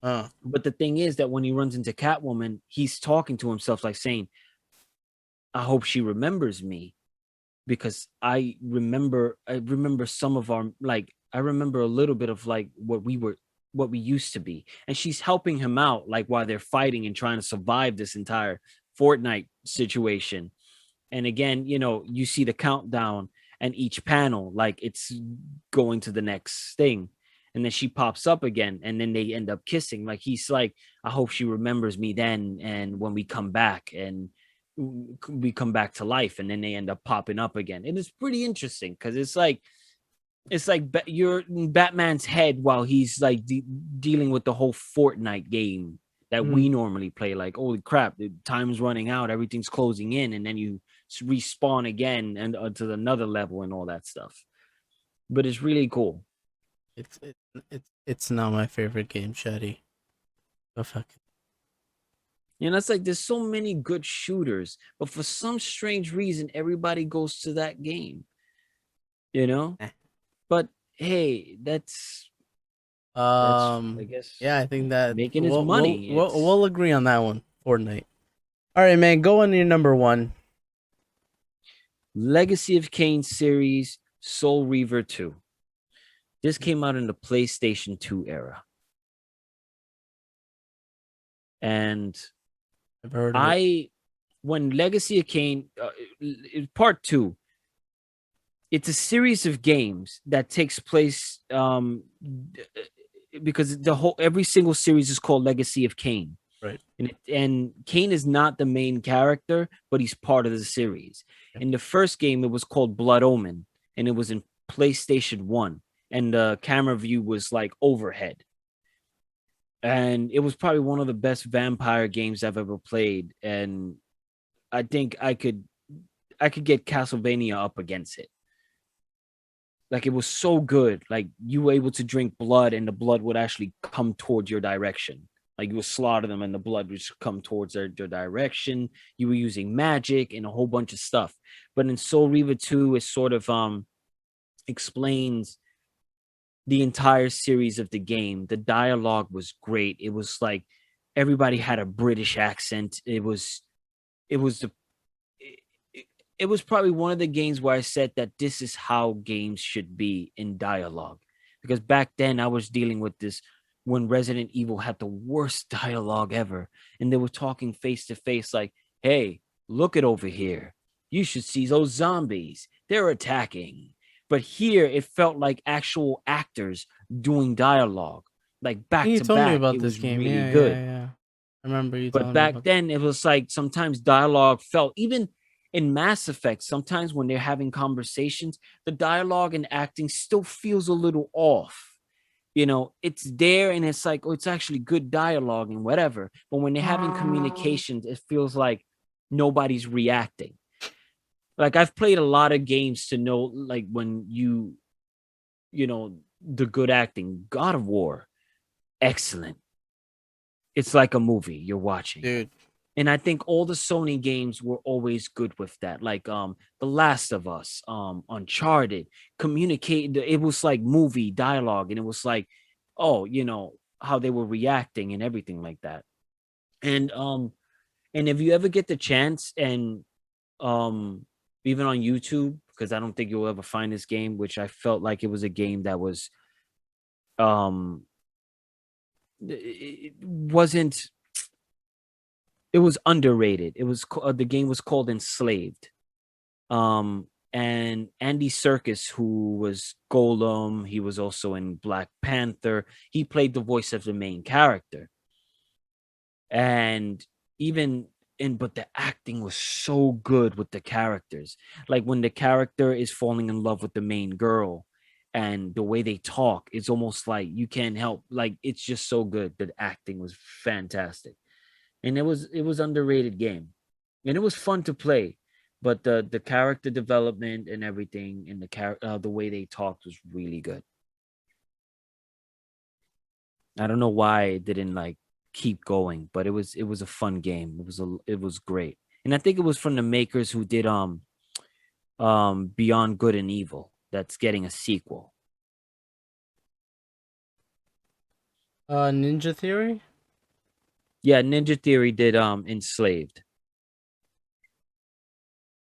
Uh. But the thing is that when he runs into Catwoman, he's talking to himself, like saying, I hope she remembers me, because I remember some of our, like, I remember a little bit of like what we used to be. And she's helping him out, like, while they're fighting and trying to survive this entire Fortnite situation. And again, you see the countdown and each panel, like, it's going to the next thing. and then she pops up again, and then they end up kissing. Like he's like, I hope she remembers me then, and when we come back, and we come back to life, and then they end up popping up again. And it's pretty interesting because it's like you're in Batman's head while he's like dealing with the whole Fortnite game that Mm. we normally play. Like, holy crap, the time's running out, everything's closing in, and then you respawn again and to another level and all that stuff. But it's really cool. It's not my favorite game, Shady. But fuck it. You know, it's like there's so many good shooters, but for some strange reason, everybody goes to that game. You know, Eh. but hey, that's I guess Yeah, I think that making his money. It's we'll agree on that one. Fortnite. All right, man. Go on to your number one. Legacy of Kain series, Soul Reaver 2. This came out in the PlayStation 2 era. And I've heard of it. when Legacy of Kain, part 2, it's a series of games that takes place because every single series is called Legacy of Kain. Right. And Kain is not the main character, but he's part of the series. Okay. In the first game, it was called Blood Omen, and it was in PlayStation 1, and the camera view was like overhead. And it was probably one of the best vampire games I've ever played. And I think I could get Castlevania up against it. Like, it was so good. Like, you were able to drink blood, and the blood would actually come towards your direction. Like, you would slaughter them, and the blood would come towards their direction. You were using magic and a whole bunch of stuff. But in Soul Reaver 2, it sort of explains the entire series of the game. The dialogue was great. It was like everybody had a British accent. It was the it was probably one of the games where I said that this is how games should be in dialogue. Because back then I was dealing with this when Resident Evil had the worst dialogue ever. And they were talking face to face, like, hey, look it over here. You should see those zombies. They're attacking. But here it felt like actual actors doing dialogue, like back You to told me back. about It this was game. really Yeah, good. yeah, yeah. I remember you But telling me back about. then, it was like sometimes dialogue felt, even in Mass Effect, sometimes when they're having conversations, the dialogue and acting still feels a little off. You know, it's there and it's like, oh, it's actually good dialogue and whatever. But when they're having communications, it feels like nobody's reacting. Like, I've played a lot of games to know, like, when you know, the good acting. God of War, excellent. It's like a movie you're watching. Dude, And I think all the Sony games were always good with that. Like The Last of Us, Uncharted, communicate, it was like movie dialogue, and it was like, oh, you know, how they were reacting and everything like that. And if you ever get the chance, and um even on YouTube, because I don't think you'll ever find this game, which I felt like it was a game that was um it wasn't it was underrated. It was the game was called Enslaved. And Andy Serkis, who was Golem, he was also in Black Panther. He played the voice of the main character. And even but the acting was so good with the characters. Like when the character is falling in love with the main girl, and the way they talk, it's almost like you can't help. Like, it's just so good. The acting was fantastic. And it was underrated game, and it was fun to play. But the character development and everything, and the way they talked was really good. I don't know why it didn't like keep going, but it was a fun game. It was great. And I think it was from the makers who did Beyond Good and Evil, that's getting a sequel. Ninja Theory. Yeah, Ninja Theory did Enslaved.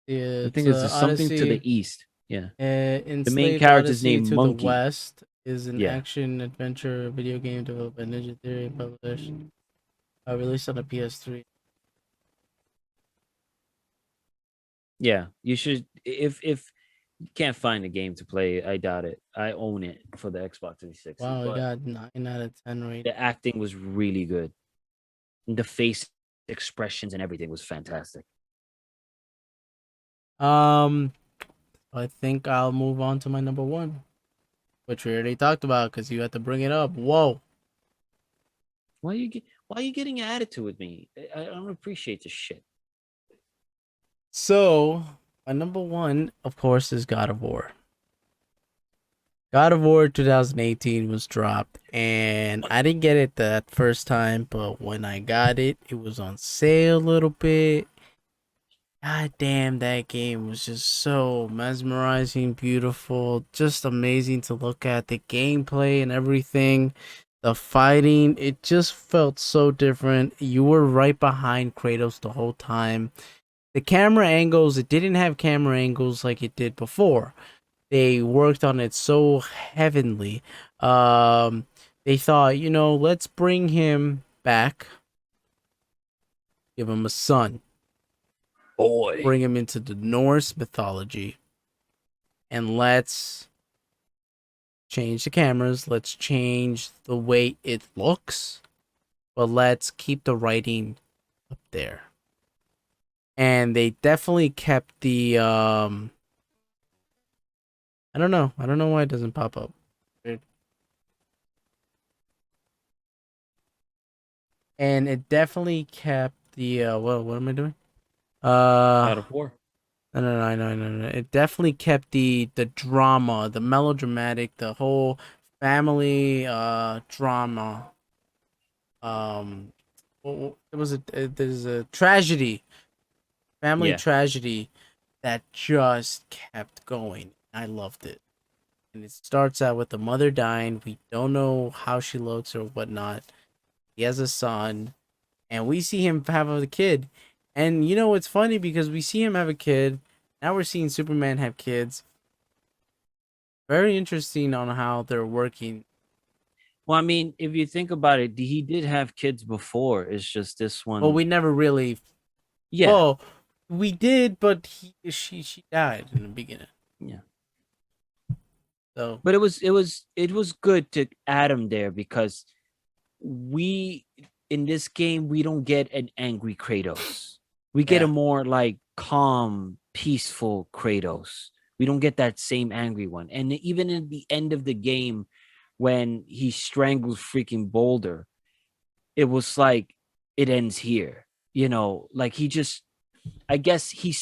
I It's think it's something to the Odyssey. east. Yeah. The main Enslaved character's Odyssey named to the Monkey. West is an Yeah. action adventure video game developed by Ninja Theory and published, released on the PS3. Yeah, you should, if You can't find a game to play. I doubt it. I own it for the Xbox 360, Wow, we but got 9 out of 10 rating. the acting was really good. And the face expressions and everything was fantastic. Um, I think I'll move on to my number one, which we already talked about because you had to bring it up. Whoa. Why are you getting an attitude with me? I don't appreciate this shit. So, my number one, of course, is God of War. God of War 2018 was dropped, and I didn't get it that first time, but when I got it, it was on sale a little bit. God damn, that game was just so mesmerizing, beautiful, just amazing to look at. The gameplay and everything, the fighting, it just felt so different. You were right behind Kratos the whole time. The camera angles, it didn't have camera angles like it did before. They worked on it so heavenly. Um, they thought, let's bring him back, give him a son, Boy. bring him into the Norse mythology, and let's change the cameras. Let's change the way it looks, but let's keep the writing up there. And they definitely kept the I don't know. I don't know why it doesn't pop up. And it definitely kept the what am I doing? God of War. No. It definitely kept the drama, the melodramatic, the whole family drama. It was there's a tragedy, family Yeah. tragedy that just kept going. I loved it. And it starts out with the mother dying. We don't know how she looks or whatnot. He has a son, and we see him have a kid. And it's funny because we see him have a kid. Now we're seeing Superman have kids. Very interesting on how they're working. Well, I mean, if you think about it, he did have kids before. It's just this Well, one. we never really. Yeah. Well, we did, but she died in the beginning. Yeah. So But it was good to add him there because we in this game we don't get an angry Kratos. We get a yeah, more like calm, peaceful Kratos. We don't get that same angry one. And even in the end of the game, when he strangles freaking Boulder, it was like it ends here. Like he just I guess he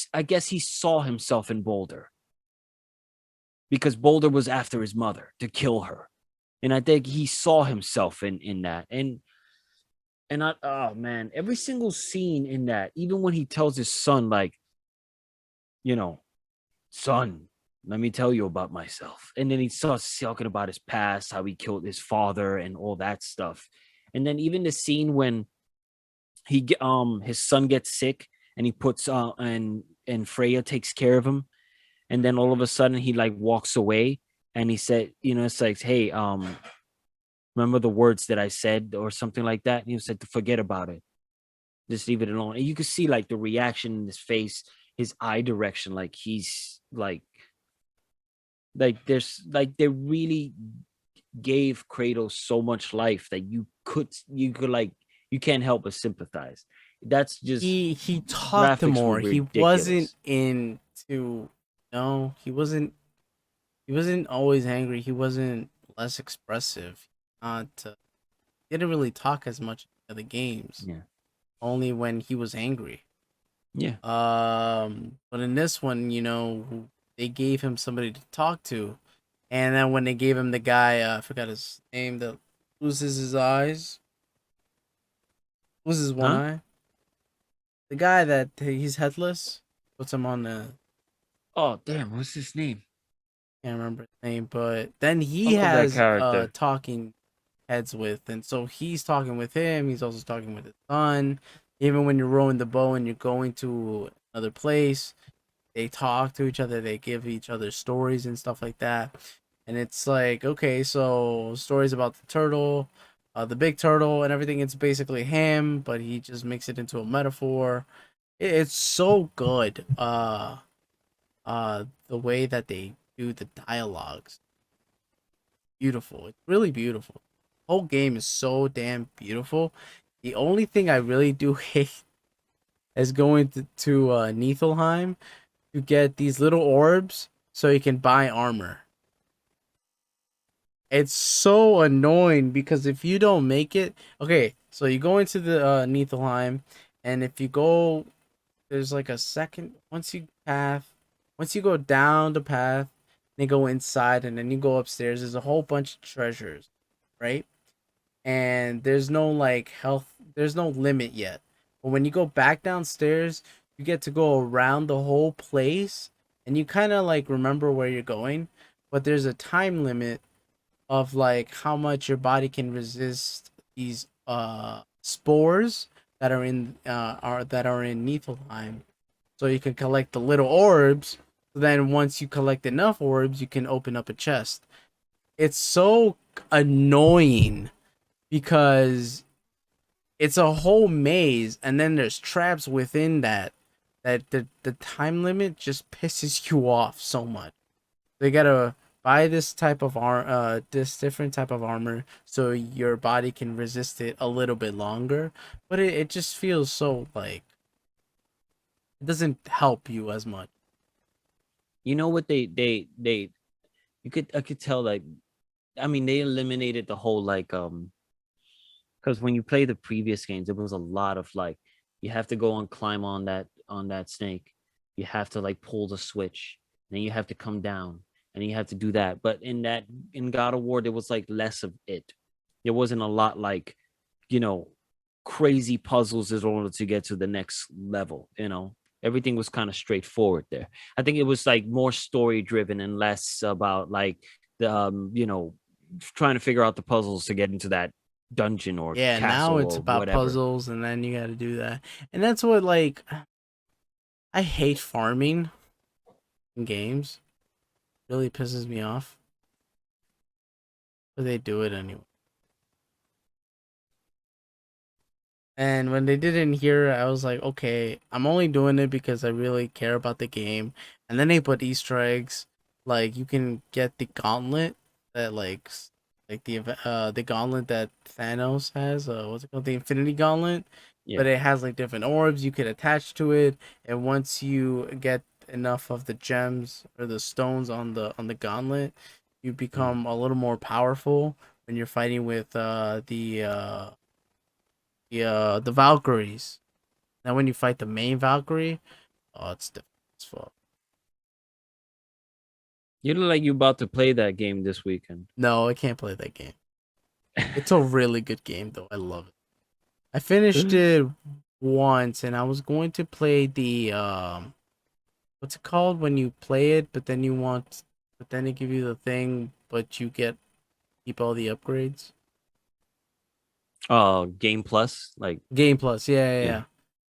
saw himself in Boulder because Boulder was after his mother to kill her. And I think he saw himself in that. And I oh man, every single scene in that, even when he tells his son, like, you know, son, let me tell you about myself. And then he starts talking about his past, how he killed his father and all that stuff. And then even the scene when his son gets sick and he puts and Freya takes care of him, and then all of a sudden he like walks away and he said, it's like, hey, remember the words that I said or something like that? And he said to forget about it. Just leave it alone. And you could see like the reaction in his face, his eye direction, like he's like there's like they really gave Kratos so much life that you could like you can't help but sympathize. That's just he talked graphics were more. He wasn't ridiculous. into no. He wasn't always angry. He wasn't less expressive. Not didn't really talk as much in the games. Yeah. Only when he was angry. Yeah. But in this one, they gave him somebody to talk to, and then when they gave him the guy, I forgot his name, that loses his eyes, loses one Huh? eye. The guy that he's headless, puts him on the Oh damn, what's his name? can't remember his name, but then I he love that has character. talking heads with, and so he's talking with him. He's also talking with his son. Even when you're rowing the boat and you're going to another place, they talk to each other. They give each other stories and stuff like that. And it's like, okay, so stories about the turtle, the big turtle, and everything. It's basically him, but he just makes it into a metaphor. It's so good. the way that they do the dialogues. Beautiful. It's really beautiful. Whole game is so damn beautiful. The only thing I really do hate is going to Niflheim to get these little orbs so you can buy armor. It's so annoying because if you don't make it, okay, so you go into the Niflheim, and if you go, there's like a second once you go down the path, then go inside, and then you go upstairs. There's a whole bunch of treasures, right? And there's no like health, there's no limit yet. But when you go back downstairs, you get to go around the whole place, and you kind of like remember where you're going, but there's a time limit of like how much your body can resist these spores that are in Niflheim. So you can collect the little orbs. Then once you collect enough orbs, you can open up a chest. It's so annoying because it's a whole maze, and then there's traps within that the time limit just pisses you off so much. They gotta buy this different type of armor so your body can resist it a little bit longer, but it just feels so like it doesn't help you as much. You know what they you could I could tell like I mean they eliminated the whole like because when you play the previous games, there was a lot of like you have to go and climb on that snake. You have to like pull the switch, and then you have to come down, and you have to do that. But in God of War, there was like less of it. There wasn't a lot like, you know, crazy puzzles in order to get to the next level, you know. Everything was kind of straightforward there. I think it was like more story driven and less about like the you know, trying to figure out the puzzles to get into that dungeon or Yeah, now castle it's or about whatever. puzzles, and then you got to do that. And that's what like I hate farming in games. Really pisses me off, but they do it anyway. And when they did it in here, I was like, okay, I'm only doing it because I really care about the game. And then they put Easter eggs, like you can get the gauntlet that like the gauntlet that Thanos has. What's it called? The Infinity Gauntlet. Yeah. But it has like different orbs you could attach to it, and once you get enough of the gems or the stones on the gauntlet, you Mm. become a little more powerful when you're fighting with the Valkyries. Now when you fight the main Valkyrie, oh, it's difficult as fuck. You look like you about to play that game this weekend. No, I can't play that game. It's a really good game though. I love it. I finished it once, and I was going to play the what's it called when you play it, but then they give you the thing, but you keep all the upgrades. Oh, Game Plus, like Game Plus, yeah, yeah, yeah, yeah.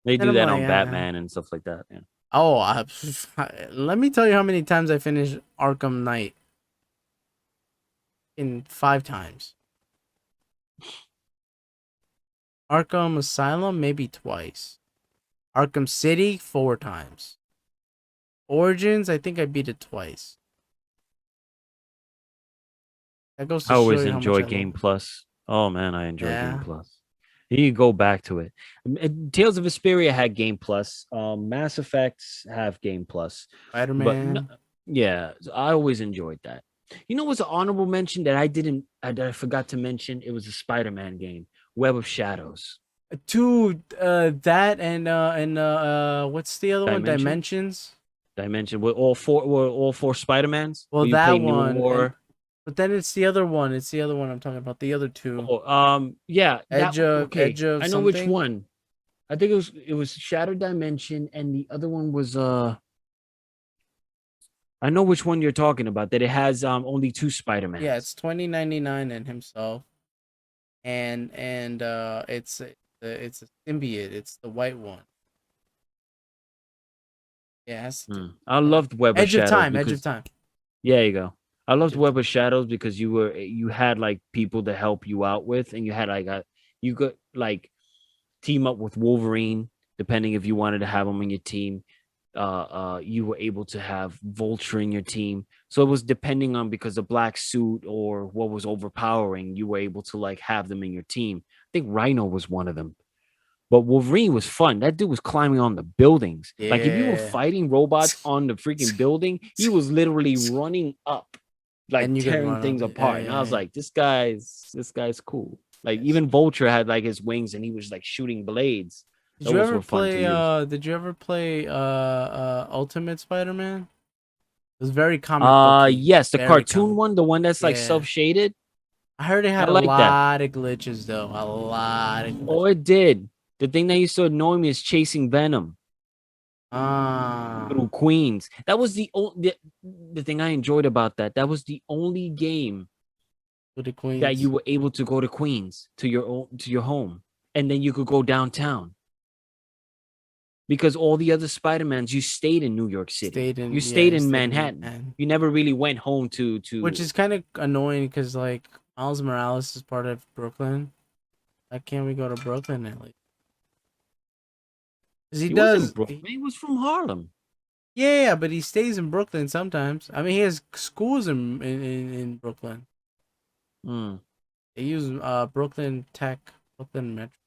they Then do I'm that like, on Batman and stuff like that. Yeah. oh, let me tell you how many times I finished Arkham Knight. In 5 times. Arkham Asylum, maybe twice. Arkham City, 4 times. Origins, I think I beat it twice. That goes I to show always you how much enjoy I love Game it. Plus. Oh man, I enjoy Game Yeah. Plus. You go back to it. Tales of Vesperia had Game Plus. Mass Effects have Game Plus, Spider but Man. yeah, so I always enjoyed that. You know, what's an honorable mention that I forgot to mention? It was a Spider-Man game, Web of Shadows. Dude, that and what's the other one? Dimension, Dimensions. Dimension. Were all four Spider-Mans Well, where you play that New one, and War. but then it's the other one. It's the other one I'm talking about. The other two. Oh, yeah, that okay. Edge of I know which something. one. I think it was Shattered Dimension, and the other one was I know which one you're talking about. That it has only two Yeah, it's Spider-Mans. 2099 and himself, and it's a symbiote. It's the white one. Yeah, it has to do I with loved Web of Edge of Shadows Time. Edge of because Time. yeah, you go. I Edge loved of Web of Time. Shadows because you had like people to help you out with, and you had like you could like team up with Wolverine depending if you wanted to have him on your team. you were able to have Vulture in your team. So it was depending on, because the black suit or what was overpowering, you were able to like have them in your team. I think Rhino was one of them. But Wolverine was fun. That dude was climbing on the buildings. Like if you were Yeah. fighting robots on the freaking building, he was literally running up, like And you could tearing run up. things Yeah, apart. And I yeah, was yeah. like, this guy's cool. Like Yes. even Vulture had like his wings and he was like shooting blades. Those were fun to use. Did you ever play Ultimate Spider-Man? It was very comic booky. Yes, the Very cartoon comic. one, the one that's like Yeah. self-shaded. I heard it I had a like that. lot of glitches though. A lot of Oh, glitches. it did. The thing that used to annoy me is chasing Venom Ah, through Queens. That was the thing I enjoyed about that. That was the only game with the that you Queens. were able to go to Queens, to your home, and then you could go downtown. Because all the other Spider-Mans, you stayed in New York City. You stayed You in stayed in Manhattan. Manhattan. You never really went home Which to is kind of annoying because like Miles Morales is part of Brooklyn. Why can't we go to Brooklyn at least? Because he he wasn't does. Brooklyn. He was from Harlem. Yeah, but he stays in Brooklyn sometimes. I mean, he has schools in Brooklyn. Hmm. They use Brooklyn Tech, Brooklyn Metro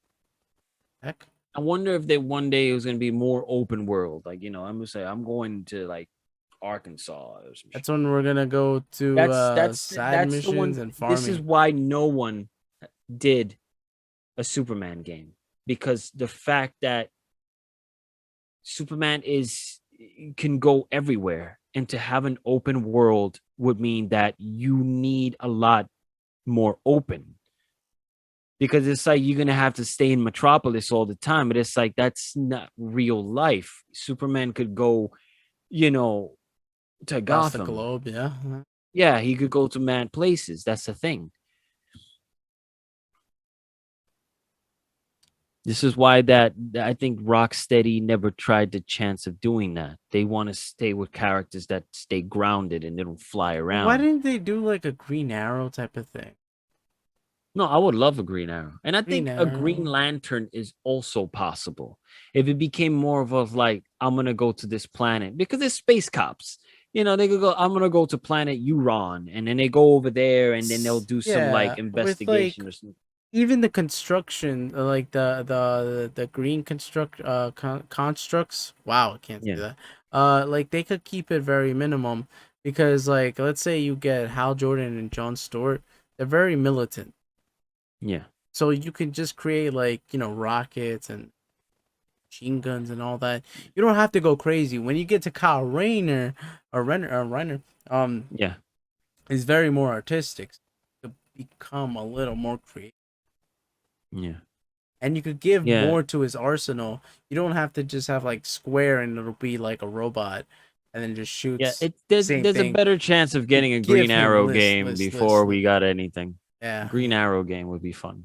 Tech. I wonder if they one day it was gonna be more open world. Like, I'm gonna say I'm going to like Arkansas or some That's shit. when we're gonna go to side That's the missions one. and This is farming. why no one did a Superman game, because the fact that Superman is can go everywhere, and to have an open world would mean that you need a lot more open, because it's like you're gonna have to stay in Metropolis all the time, but it's like that's not real life. Superman could go, you know, to Across the Gotham. globe, yeah. Yeah, he could go to mad places. That's the thing. This is why that I think Rocksteady never tried the chance of doing that. They want to stay with characters that stay grounded and they don't fly Why around. didn't they do like a Green Arrow type of thing? No, I would love a Green Arrow. And I Green think a Green Arrow. Lantern is also possible. If it became more of a like, I'm gonna go to this planet, because it's space cops. They could go, I'm gonna go to planet Uran, and then they go over there and then they'll do some like Yeah, with like investigation or something. even the construction, like the green constructs. Wow, I can't say Yeah, that. Like they could keep it very minimum because like let's say you get Hal Jordan and John Stewart, they're very militant. yeah, So you can just create like rockets and machine guns and all that. You don't have to go crazy. When you get to Kyle Rayner or Reiner, yeah, it's very more artistic. To become a little more creative. yeah, And you could give yeah. more to his arsenal. You don't have to just have like Square and it'll be like a robot and then just Yeah, shoots same there's a thing. better chance of You getting a Green give him Arrow list, game list, list, before list. we got anything. Yeah, Green yeah. Arrow game would be fun.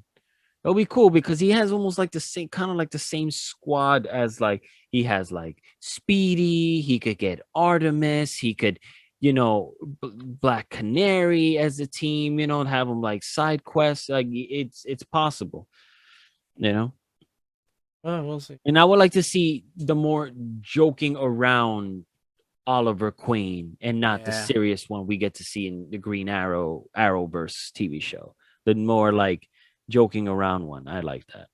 It'll be cool because he has almost like the same kind of like the same squad as like he has like Speedy. He could get Artemis. He could, Black Canary as a team. And have them like side quests. Like it's possible. You know. Well, we'll see. And I would like to see the more joking around Oliver Queen and not the Yeah. serious one we get to see in the Green Arrowverse TV show. The more like joking around one. I like that.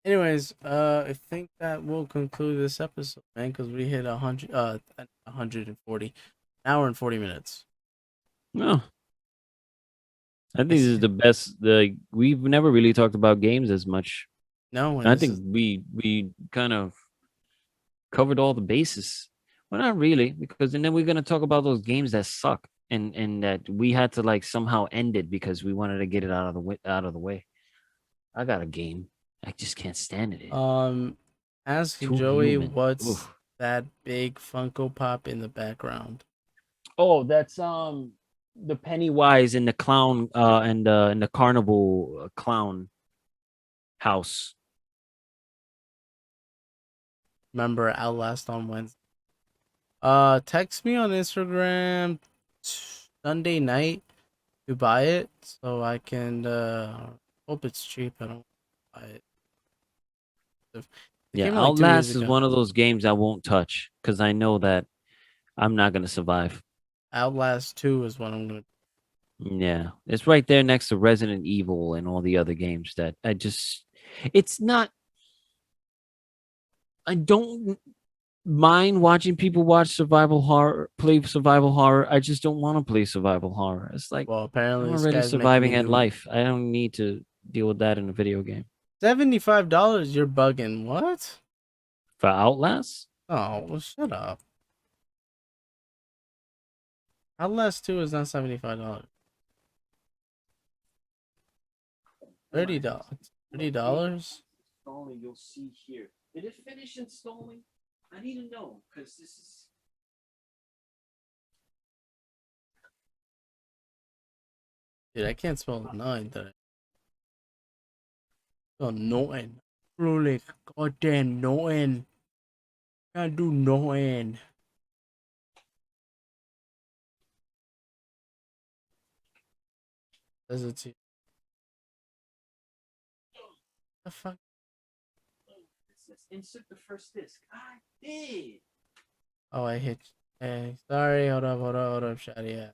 Anyways, I think that will conclude this episode, man, because we hit 140, an hour and 40 minutes. No, I think this Nice. is the best. We've never really talked about games as much. No, and I this think is we kind of covered all the bases. Well, not really, because and then we're gonna talk about those games that suck and that we had to like somehow end it because we wanted to get it out of the way. I got a game. I just can't stand it. ask Too Joey human. what's Oof. that big Funko Pop in the background. Oh, that's the Pennywise and the clown and the carnival clown house. Remember Outlast on Wednesday. Text me on Instagram Sunday night to buy it so I can hope it's cheap. I don't buy it. If It Yeah, came out like 2 years Outlast is ago. one of those games I won't touch because I know that I'm not gonna survive. Outlast 2 is what I'm gonna. Yeah, it's right there next to Resident Evil and all the other games that I just. It's not. I don't mind watching people watch survival horror, play survival horror. I just don't want to play survival horror. It's like Well, apparently I'm this already guy's making me surviving at do it. life. I don't need to deal with that in a video game. $75. You're bugging. What? For Outlast, Oh, well, shut up. Outlast 2 is not $75. $30. $30? installing, you'll see here. Did it finish installing? I need to know because this is. Dude, I can't spell 9 today. Oh, nothing. Really, goddamn nothing. Can't do nothing. Does it see? The fuck? It says insert the first disc. I did. Oh, I hit. Hey, sorry. Hold up, Shady. Yeah.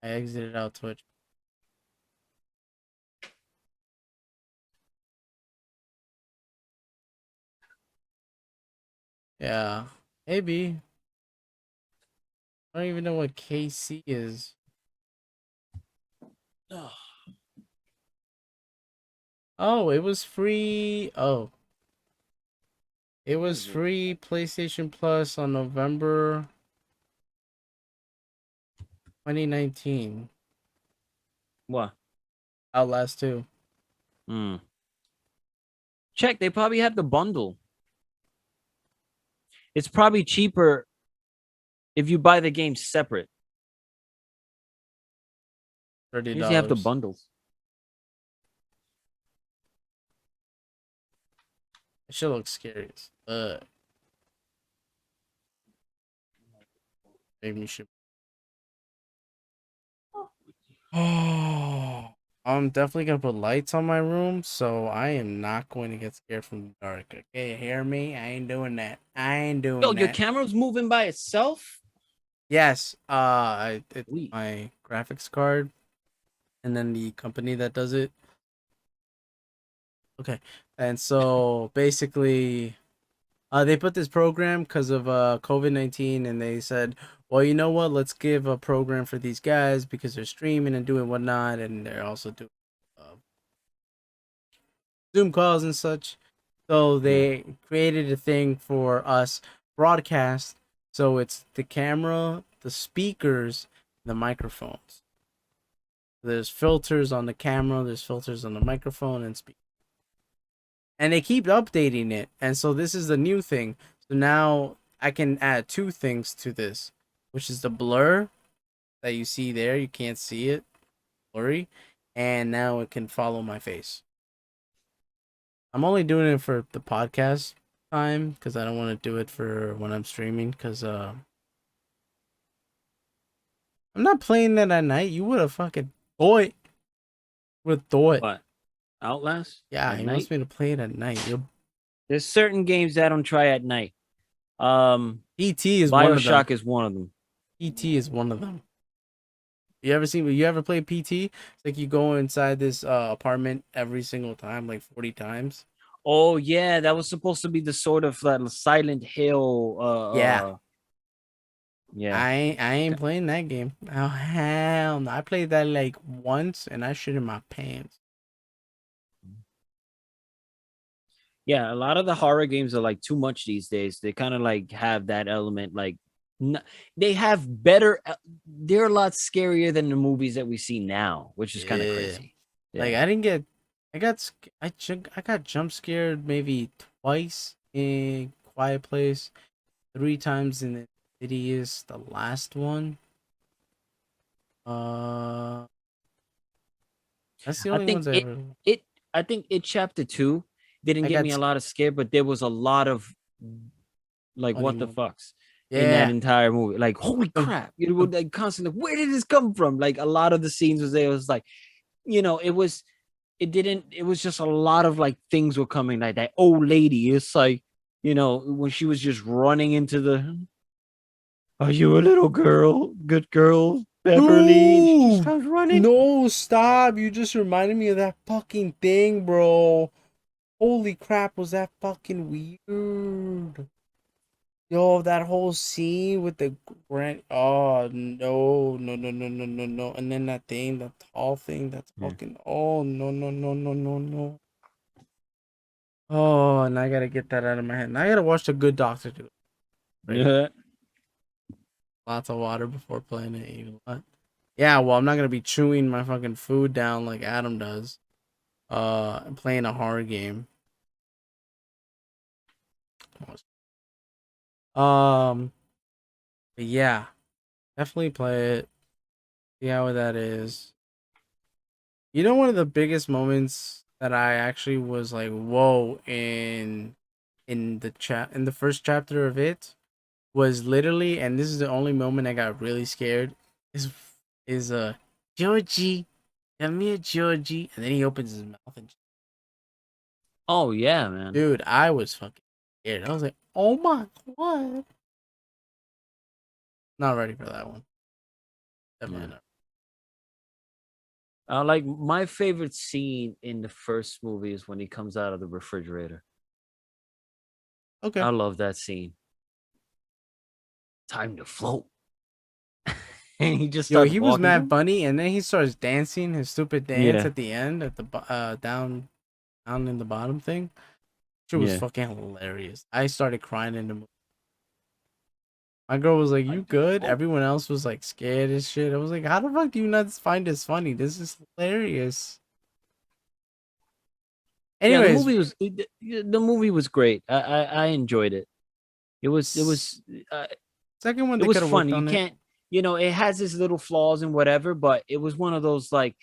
I exited out Twitch. Yeah, maybe. I don't even know what KC is. Oh, it was free. Oh, it was free PlayStation Plus on November 2019. What? Outlast 2. Hmm. Check. They probably have the bundle. It's probably cheaper if you buy the game separate. Usually have the $30. bundles. It should look scary. Maybe you should. Oh, I'm definitely gonna put lights on my room, so I am not going to get scared from the dark. Okay, hear me? I ain't doing that. I ain't Yo, doing your that. camera's moving by itself. Yes, it's Sweet. my graphics card, and then the company that does it. Okay, and so basically, they put this program because of COVID-19, and they said, well, you know what? Let's give a program for these guys because they're streaming and doing whatnot, and they're also doing uh, Zoom calls and such. So Yeah. they created a thing for us broadcast. So it's the camera, the speakers, the microphones. There's filters on the camera, there's filters on the microphone and speak. And they keep updating it. And so this is the new thing. So now I can add two things to this, which is the blur that you see there. You can't see it, blurry. And now it can follow my face. I'm only doing it for the podcast time because I don't want to do it for when I'm streaming because I'm not playing that at night. You would have fucking thought. Would thought. What? Outlast Yeah, at he night? wants me to play it at night. Your There's certain games that I don't try at night. PT is one of them. BioShock is one of them. PT is one of them. You ever play PT? It's like you go inside this apartment every single time, like 40 times. Oh yeah, that was supposed to be the sort of Silent Hill. Yeah. Yeah. I ain't playing that game. Oh hell no. I played that like once and I shit in my pants. Yeah, a lot of the horror games are like too much these days. They kind of like have that element, like they have better. They're a lot scarier than the movies that we see now, which is kind of crazy. Yeah. Like I didn't get, I got jump scared maybe twice in Quiet Place, 3 times in the Insidious, the last one. Uh, that's the I only think ones I ever. it I think it chapter 2 didn't I get got me a lot of scared, but there was a lot of like funny what the moment. fucks in that Yeah. entire movie. Like, holy crap. You would like constantly, where did this come from? Like a lot of the scenes was there, it was like, it was it didn't. It was just a lot of like things were coming like that old lady. It's like, when she was just running into the. Are you a little girl? Good girl, Beverly, and she just No, starts running. no, stop! You just reminded me of that fucking thing, bro. Holy crap, was that fucking weird? Yo, that whole scene with the grand. Oh no, no, no, no, no, no, no! And then that thing, that tall thing, that's Yeah. fucking. Oh no, no, no, no, no, no! Oh, and I gotta get that out of my head. Now I gotta watch The Good Doctor do it. Drink Yeah. lots of water before playing it. You know what? Yeah, well, I'm not gonna be chewing my fucking food down like Adam does. Playing a horror game. Um, but yeah, definitely play it. See how that is. You know, one of the biggest moments that I actually was like, "Whoa!" in the first chapter of it was literally, and this is the only moment I got really scared. Is Georgie, come here, Georgie, and then he opens his mouth and Oh yeah, man. dude, I was fucking scared. I was like, "Oh my god!" Not ready for that one. Definitely Yeah. not. Like my favorite scene in the first movie is when he comes out of the refrigerator. Okay. I love that scene. Time to float. And he just Yo, starts he was mad walking. funny, and then he starts dancing his stupid dance Yeah. at the end at the down in the bottom thing. She was Yeah. fucking hilarious. I started crying in the movie. My girl was like, "You Time to good?" float. Everyone else was like scared as shit. I was like, "How the fuck do you not find this funny? This is hilarious." Yeah, the Anyways, movie was the movie was great. I enjoyed it. It was it s- was uh, second one it they was could have fun. worked You on it. can't, it has its little flaws and whatever, but it was one of those like,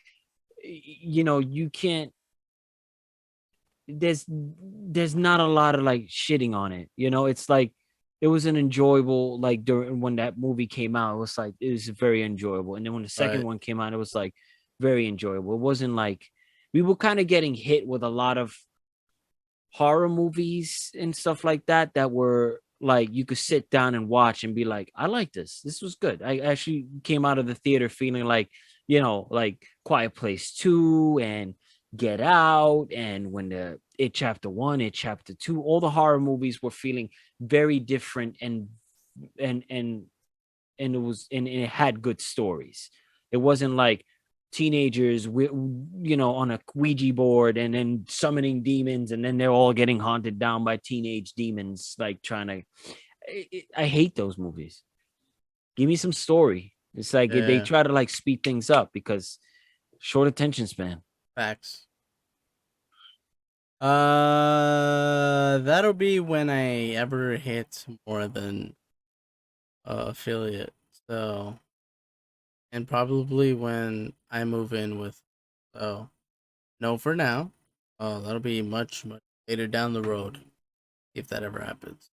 you can't. There's not a lot of like shitting on it. It's like it was an enjoyable like during when that movie came out. It was very enjoyable, and then when the second Right, one came out, it was like very enjoyable. It wasn't like we were kind of getting hit with a lot of horror movies and stuff like that were like you could sit down and watch and be like, I like this. This was good. I actually came out of the theater feeling like, like Quiet Place 2 and Get Out, and when the It Chapter 1, It Chapter 2, all the horror movies were feeling very different and and and it had good stories. It wasn't like teenagers on a Ouija board and then summoning demons and then they're all getting haunted down by teenage demons like trying to. I hate those movies. Give me some story. It's like they yeah, try to like speed things up because short attention span. facts. That'll be when I ever hit more than affiliate. So, and probably when I move in with. So, no, for now. That'll be much much later down the road if that ever happens.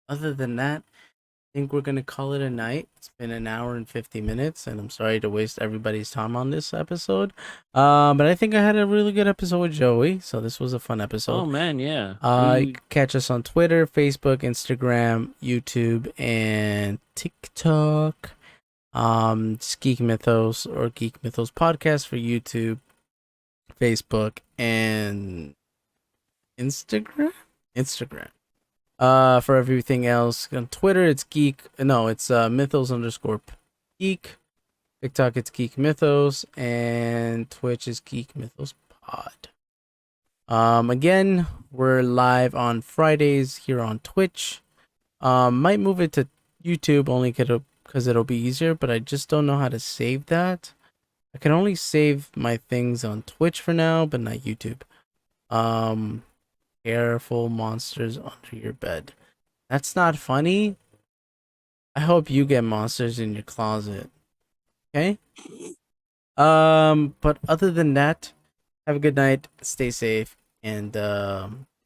Other than that, I think we're gonna call it a night. It's been an hour and 50 minutes, and I'm sorry to waste everybody's time on this episode. But I think I had a really good episode with Joey, so this was a fun Oh episode. man, yeah. You We can catch us on Twitter, Facebook, Instagram, YouTube, and TikTok. It's Geek Mythos or Geek Mythos Podcast for YouTube, Facebook, and Instagram. Instagram. For everything else on Twitter, it's Geek. No, it's Mythos underscore Geek. TikTok, it's Geek Mythos, and Twitch is Geek Mythos Pod. Again, we're live on Fridays here on Twitch. Might move it to YouTube only because it'll be easier, but I just don't know how to save that. I can only save my things on Twitch for now, but not YouTube. Um, Careful monsters under your bed. That's not funny. I hope you get monsters in your closet. Okay? But other than that, have a good night, stay safe, and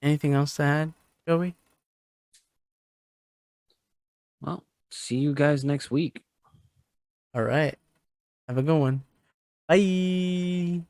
anything else to add, Joey? well, see you guys next week. All right. Have a good one. Bye.